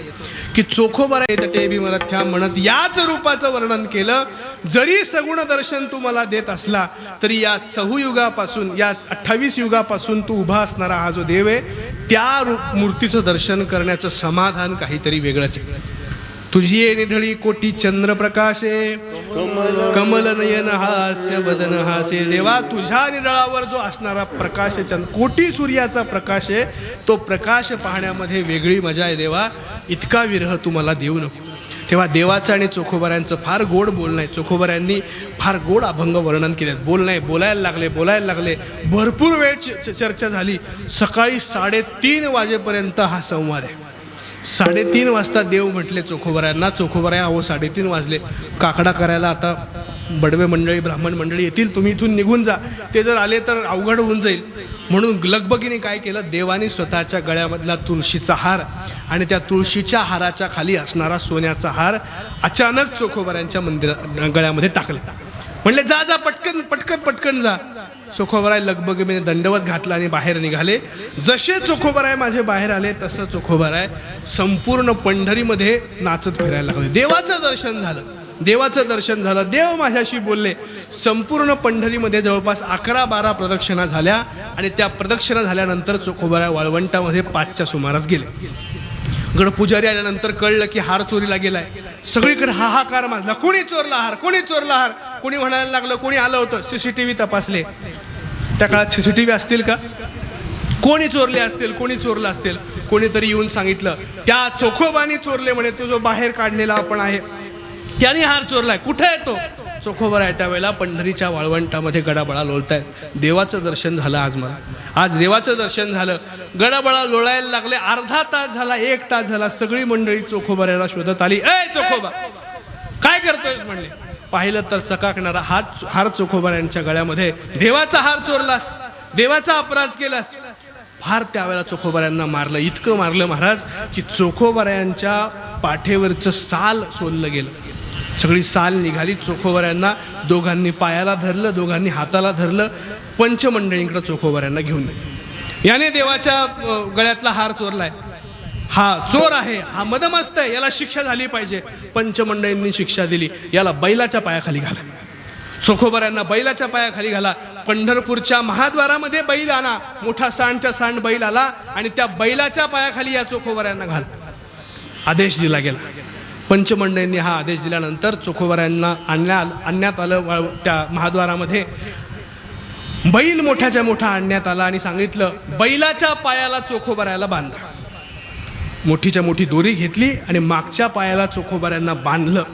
की चोखोबाराय तटे विमलथ्या म्हणत याच रूपाचं वर्णन केलं. जरी सगुण दर्शन तू मला देत असला तरी या चहुयुगापासून, या 28 युगापासून तू उभा असणारा हा जो देव आहे, त्या मूर्तीचं दर्शन करण्याचं समाधान काहीतरी वेगळंच आहे. तुझी ये निढळी कोटी चंद्रप्रकाशे, कमल नयन हास्य वदन हासे. देवा तुझ्या निडळावर जो असणारा प्रकाश, कोटी सूर्याचा प्रकाश आहे, तो प्रकाश पाहण्यामध्ये वेगळी मजा आहे. देवा इतका विरह तू मला देऊ नको. तेव्हा देवाचं आणि चोखोबारायांचं फार गोड बोलणं आहे. चोखोबारायांनी फार गोड अभंग वर्णन केले. बोलायला लागले. भरपूर वेळ चर्चा झाली. सकाळी 3:30 वाजेपर्यंत हा संवाद आहे. 3:30 वाजता देव म्हटले चोखोबारायांना. चोखोबाराय अहो 3:30 वाजले, काकडा करायला आता बडवे मंडळी, ब्राह्मण मंडळी येतील, तुम्ही इथून निघून जा. ते जर आले तर अवघड होऊन जाईल. म्हणून लगबगीने काय केलं, देवानी स्वतःच्या गळ्यामधला तुळशीचा हार आणि त्या तुळशीच्या हाराच्या खाली असणारा सोन्याचा हार अचानक चोखोबारायांच्या गळ्यामध्ये टाकला. म्हणले जा जा, पटकन जा. चोखोबाराय लगबगीने दंडवत घातला आणि बाहेर निघाले. जसे चोखोबाराय माझे बाहेर आले तसं चोखोबाराय संपूर्ण पंढरीमध्ये नाचत फिरायला लागले. देवाचं दर्शन झालं. देव माझ्याशी बोलले. संपूर्ण पंढरीमध्ये जवळपास 11-12 प्रदक्षिणा झाल्या आणि त्या प्रदक्षिणा झाल्यानंतर चोखोबाराय वाळवंटामध्ये 5च्या सुमारास गेले. गडपुजारी आल्यानंतर कळलं की हार चोरीला गेलाय. सगळीकडे हाहाकार माजला. कोणी चोरला हार, कोणी म्हणायला लागलं. कोणी आलं होतं, CCTV तपासले. त्या काळात CCTV असतील का? कोणी चोरले असतील, कोणी चोरलं असतील. कोणीतरी येऊन सांगितलं त्या चोखोबानी चोरले म्हणे. तो जो बाहेर काढलेला आपण आहे त्याने हार चोरलाय. कुठे आहे तो? चोखोबाराय त्यावेळेला पंढरीच्या वाळवंटामध्ये गडाबळा लोळतायत. देवाचं दर्शन झालं आज देवाचं दर्शन झालं. गडाबळा लोळायला लागले. अर्धा तास झाला, 1 तास झाला. सगळी मंडळी चोखोबारायला शोधत आली. ए चोखोबा काय करतोयस म्हणले. पाहिलं तर चकाकणारा हार चोखोबारायांच्या गळ्यामध्ये. देवाचा हार चोरलास, देवाचा अपराध केलास. फार त्यावेळेला चोखोबारायांना मारलं. इतकं मारलं महाराज की चोखोबारायांच्या पाठीवरचं साल सोललं गेलं. सगळी साल निघाली. चोखोबारायांना दोघांनी पायाला धरलं, दोघांनी हाताला धरलं. पंचमंडळींकडे चोखोबारायांना घेऊन गेले. याने देवाच्या गळ्यातला हार चोरलाय, हा चोर आहे, हा मदमस्त आहे, याला शिक्षा झाली पाहिजे. पंचमंडळींनी शिक्षा दिली. याला बैलाच्या पायाखाली घाला. चोखोबारायांना बैलाच्या पायाखाली घाला. पंढरपूरच्या महाद्वारामध्ये बैल आणा. मोठा सांडच्या सांड बैल आला आणि त्या बैलाच्या पायाखाली या चोखोबारायांना घाल आदेश दिला गेला. पंचमंडळींनी हा आदेश दिल्यानंतर चोखोबारायांना आणण्यात आलं. त्या महाद्वारामध्ये बैल मोठ्याच्या मोठा आणण्यात आला आणि सांगितलं बैलाच्या पायाला चोखोबारायाला बांधा. मोठीच्या मोठी दोरी घेतली आणि मागच्या पायाला चोखोबारायांना बांधलं.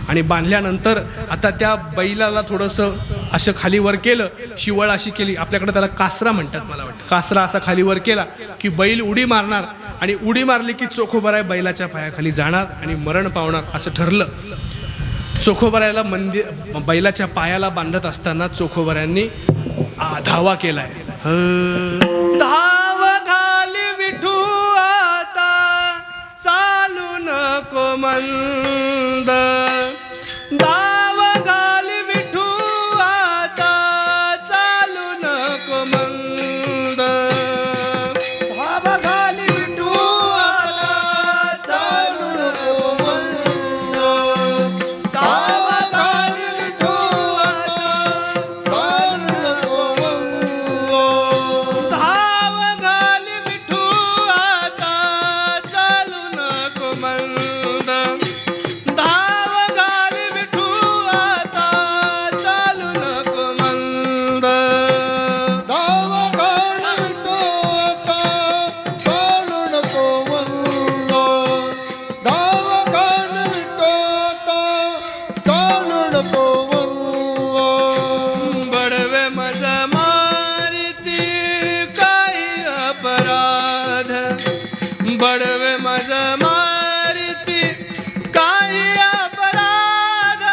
आणि बांधल्यानंतर आता त्या बैलाला थोडंसं असं खालीवर केलं, शिवळ अशी केली. आपल्याकडे त्याला कासरा म्हणतात मला वाटतं. कासरा असा खालीवर केला की बैल उडी मारणार आणि उडी मारली की चोखोबाराय बैलाच्या पायाखाली जाणार आणि मरण पावणार असं ठरलं. चोखोबरायला मंदिर बैलाच्या पायाला बांधत असताना चोखोबऱ्यांनी धावा केलाय. धाव घाली विठू आता चालू नको मंद. धाव घाली विठू आता चालू नको मंद. धाव घाली विठू आता चालू नको मंद. धाव घाली विठू आता चालू नको मंद. धाव घाली विठू आता चालू नको मंद. धाव घाली विठू आता चालू नको मंद. धाव घाली विठू आता चालू नको मंद. धाव घाली विठू आता चालू नको मंद. बडवे मज मारिती काही अपराध. बडवे मज मारिती काही अपराध.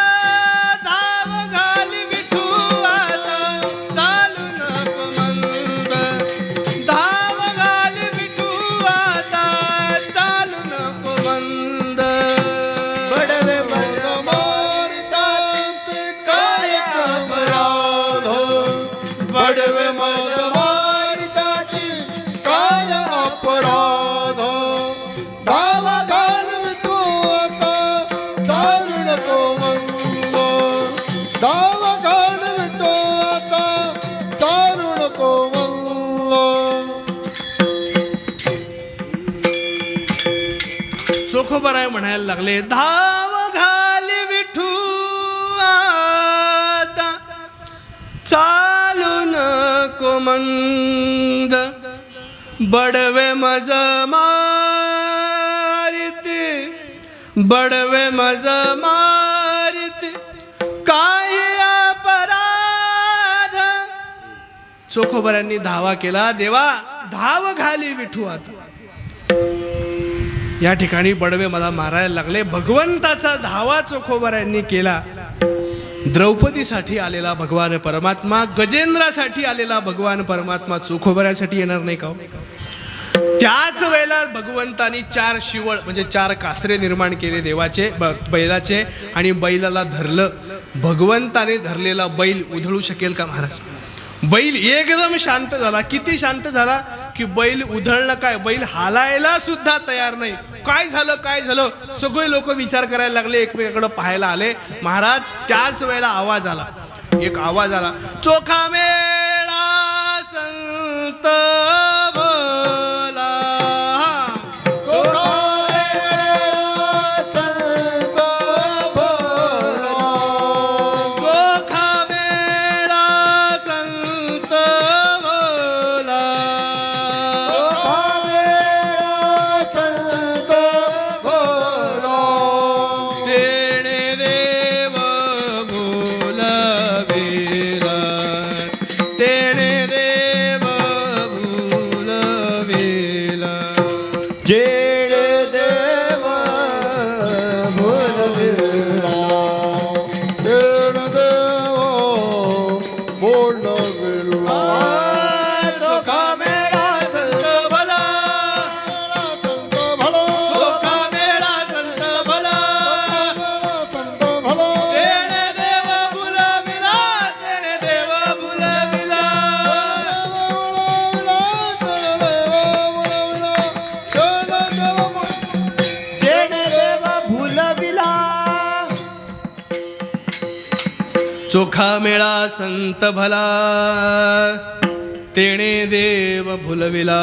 धाव घाली विठू आता चालू नको मंद. धाव घाली विठू आता चालू नको मंद. बडवे मज मारतात काय अपराध. बडवे मज मारतात काय अपराध. धाव घाल विठू आता चालू नको मंद. धाव घाल विठू आता चालू नको मंद. चोखोबराय म्हणायला लागले, धाव घाली विठू आता चालू नको मंद. बडवे मज मारिती बडवे मज मारिती काही अपराध. चोखोबऱ्यांनी धावा केला, देवा धाव घाली विठू आता. या ठिकाणी बडवे मला मारायला लागले. भगवंताचा धावा चोखोबऱ्यांनी केला. द्रौपदीसाठी आलेला भगवान परमात्मा, गजेंद्रासाठी आलेला भगवान परमात्मा चोखोबऱ्यासाठी येणार नाही का हो? त्याच वेळेला भगवंतानी 4 शिवळ म्हणजे 4 कासरे निर्माण केले देवाचे बैलाचे, आणि बैलाला धरलं. भगवंताने धरलेला बैल उधळू शकेल का महाराज? बैल एकदम शांत झाला. किती शांत झाला की बैल उधळलं काय, बैल हालायला सुद्धा तयार नाही. काय झालं काय झालं, सगळे लोक विचार करायला लागले, एकमेकाकडे पाहायला आले. महाराज त्याच वेळेला आवाज आला, एक आवाज आला, चोखा मेळा संत बोला. चोखा मेळा संत बोला. तेणे देव भुलविला. तेणे देव भुलविला. जेड देव बोलविला. जेड देव बोलविला. चोखा मेळा संत भला. संत भला. चोखा मेळा संत भला. संत भला. तेणे देव भुलविला. तेणे देव भुलविला. चोखा मेळा संत भला. तेणे देव भुलविला.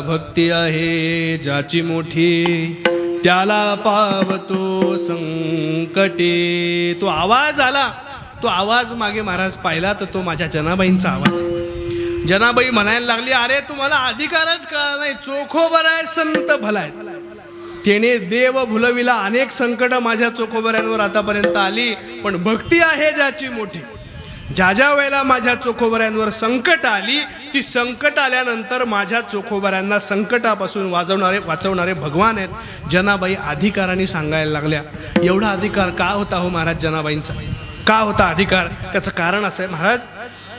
भक्ती आहे ज्याची मोठी, त्याला पावतो संकटे. तो आवाज आला, तो आवाज मागे महाराज पाहिला तर तो माझ्या जनाबाईंचा आवाज आहे. जनाबाई म्हणायला लागली, अरे तुम्हाला अधिकारच कळला नाही, चोखोबराय संत भलाय. तेने देव भुलविला. अनेक संकट माझ्या चोखोबऱ्यांवर आतापर्यंत आली, पण भक्ती आहे ज्याची मोठी ज्या ज्या वेळेला माझ्या चोखोबऱ्यांवर संकट आली, ती संकट आल्यानंतर माझ्या चोखोबऱ्यांना संकटापासून वाचवणारे भगवान आहेत. जनाबाई अधिकाराने सांगायला लागल्या. एवढा अधिकार का होता हो महाराज जनाबाईंचा? का होता अधिकार? त्याचं कारण असं आहे महाराज,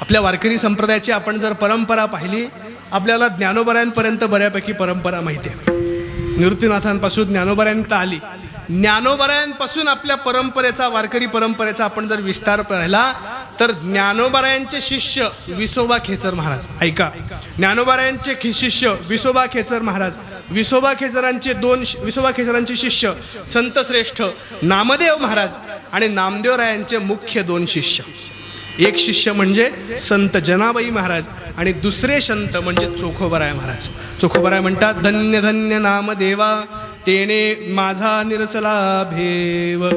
आपल्या वारकरी संप्रदायाची आपण जर परंपरा पाहिली, आपल्याला ज्ञानोबऱ्यांपर्यंत बऱ्यापैकी परंपरा माहिती आहे. निवृत्तीनाथांपासून ज्ञानोबऱ्यांपर्यंत आली. ज्ञानोबऱ्यांपासून आपल्या परंपरेचा, वारकरी परंपरेचा आपण जर विस्तार पाहिला तर ज्ञानोबऱ्यांचे शिष्य विसोबा खेचर महाराज, ऐका, ज्ञानोबऱ्यांचे शिष्य विसोबा खेचर महाराज, विसोबा खेचरांचे शिष्य संतश्रेष्ठ नामदेव महाराज आणि नामदेवरायांचे मुख्य 2 शिष्य. एक शिष्य म्हणजे संत जनाबाई महाराज आणि दुसरे संत म्हणजे चोखोबराय महाराज. चोखोबराय म्हणतात, धन्य धन्य नामदेवा तेने माझा निरसला भेव.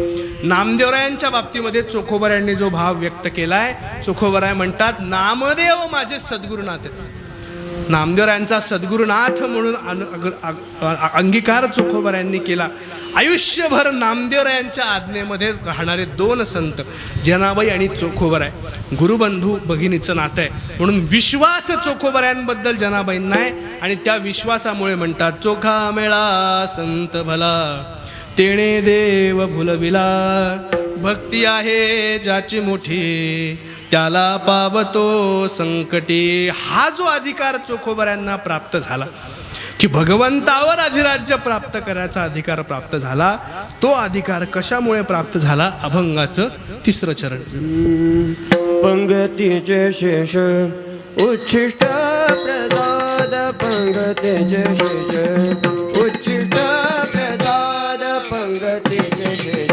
नामदेवरायांच्या बाबतीमध्ये चोखोबरायांनी जो भाव व्यक्त केलाय, चोखोबराय म्हणतात, नामदेव माझे सद्गुरुनाथ आहेत. नामदेवरायांचा सद्गुरुनाथ म्हणून अंगीकार चोखोबरायांनी केला. आयुष्यभर नामदेवरायांच्या आज्ञेमध्ये राहणारे 2 संत जनाबाई आणि चोखोबराय, गुरुबंधू भगिनीचं नातं आहे. म्हणून विश्वास चोखोबरायांबद्दल जनाबाईंना आहे आणि त्या विश्वासामुळे म्हणतात, चोखा मेळा संत भला तेणे देव भुलविला. भक्ती आहे ज्याची मोठी त्याला पावतो संकटी. हा जो अधिकार चोखोबऱ्यांना प्राप्त झाला की भगवंतावर अधिराज्य प्राप्त करायचा अधिकार प्राप्त झाला, तो अधिकार कशामुळे प्राप्त झाला? अभंगाचं 3रं चरण. पंगतीचे शेष उच्छिष्ट प्रसाद, पंगतीचे शेष उच्छिष्ट प्रसाद, पंगतीचे शेष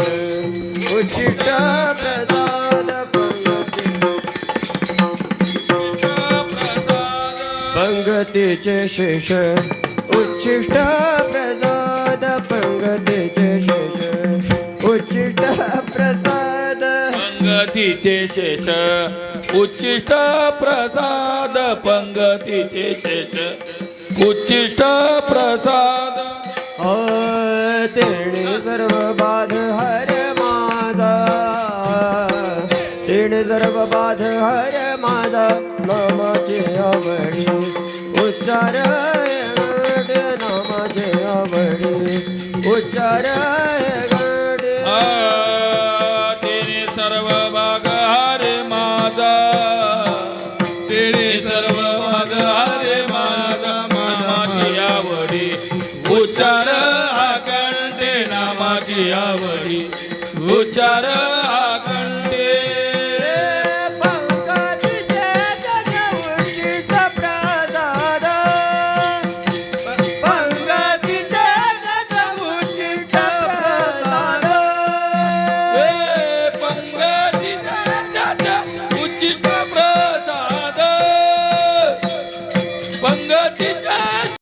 उच्छिष्ट प्रसाद, पंगतीचे शेष उच्छिष्ट प्रसाद, पंगतीचे शेष उच्छिष्ट प्रसाद, पंगतीचे शेष उच्छिष्ट प्रसाद, पंगतीचे शेष उच्छिष्ट प्रसाद. तेणे सर्व बाध हर माझा, तेणे सर्व बाध हर माझा, नामाचे आवडी उच्चार गड, नामाचे आवडी उच्चार गड. तेने सर्व भाग हरे माझा, तेने सर्व भाग हरे माझा, नामाची आवडी उच्चार हा कंठे, नामाची आवडी उच्चार हा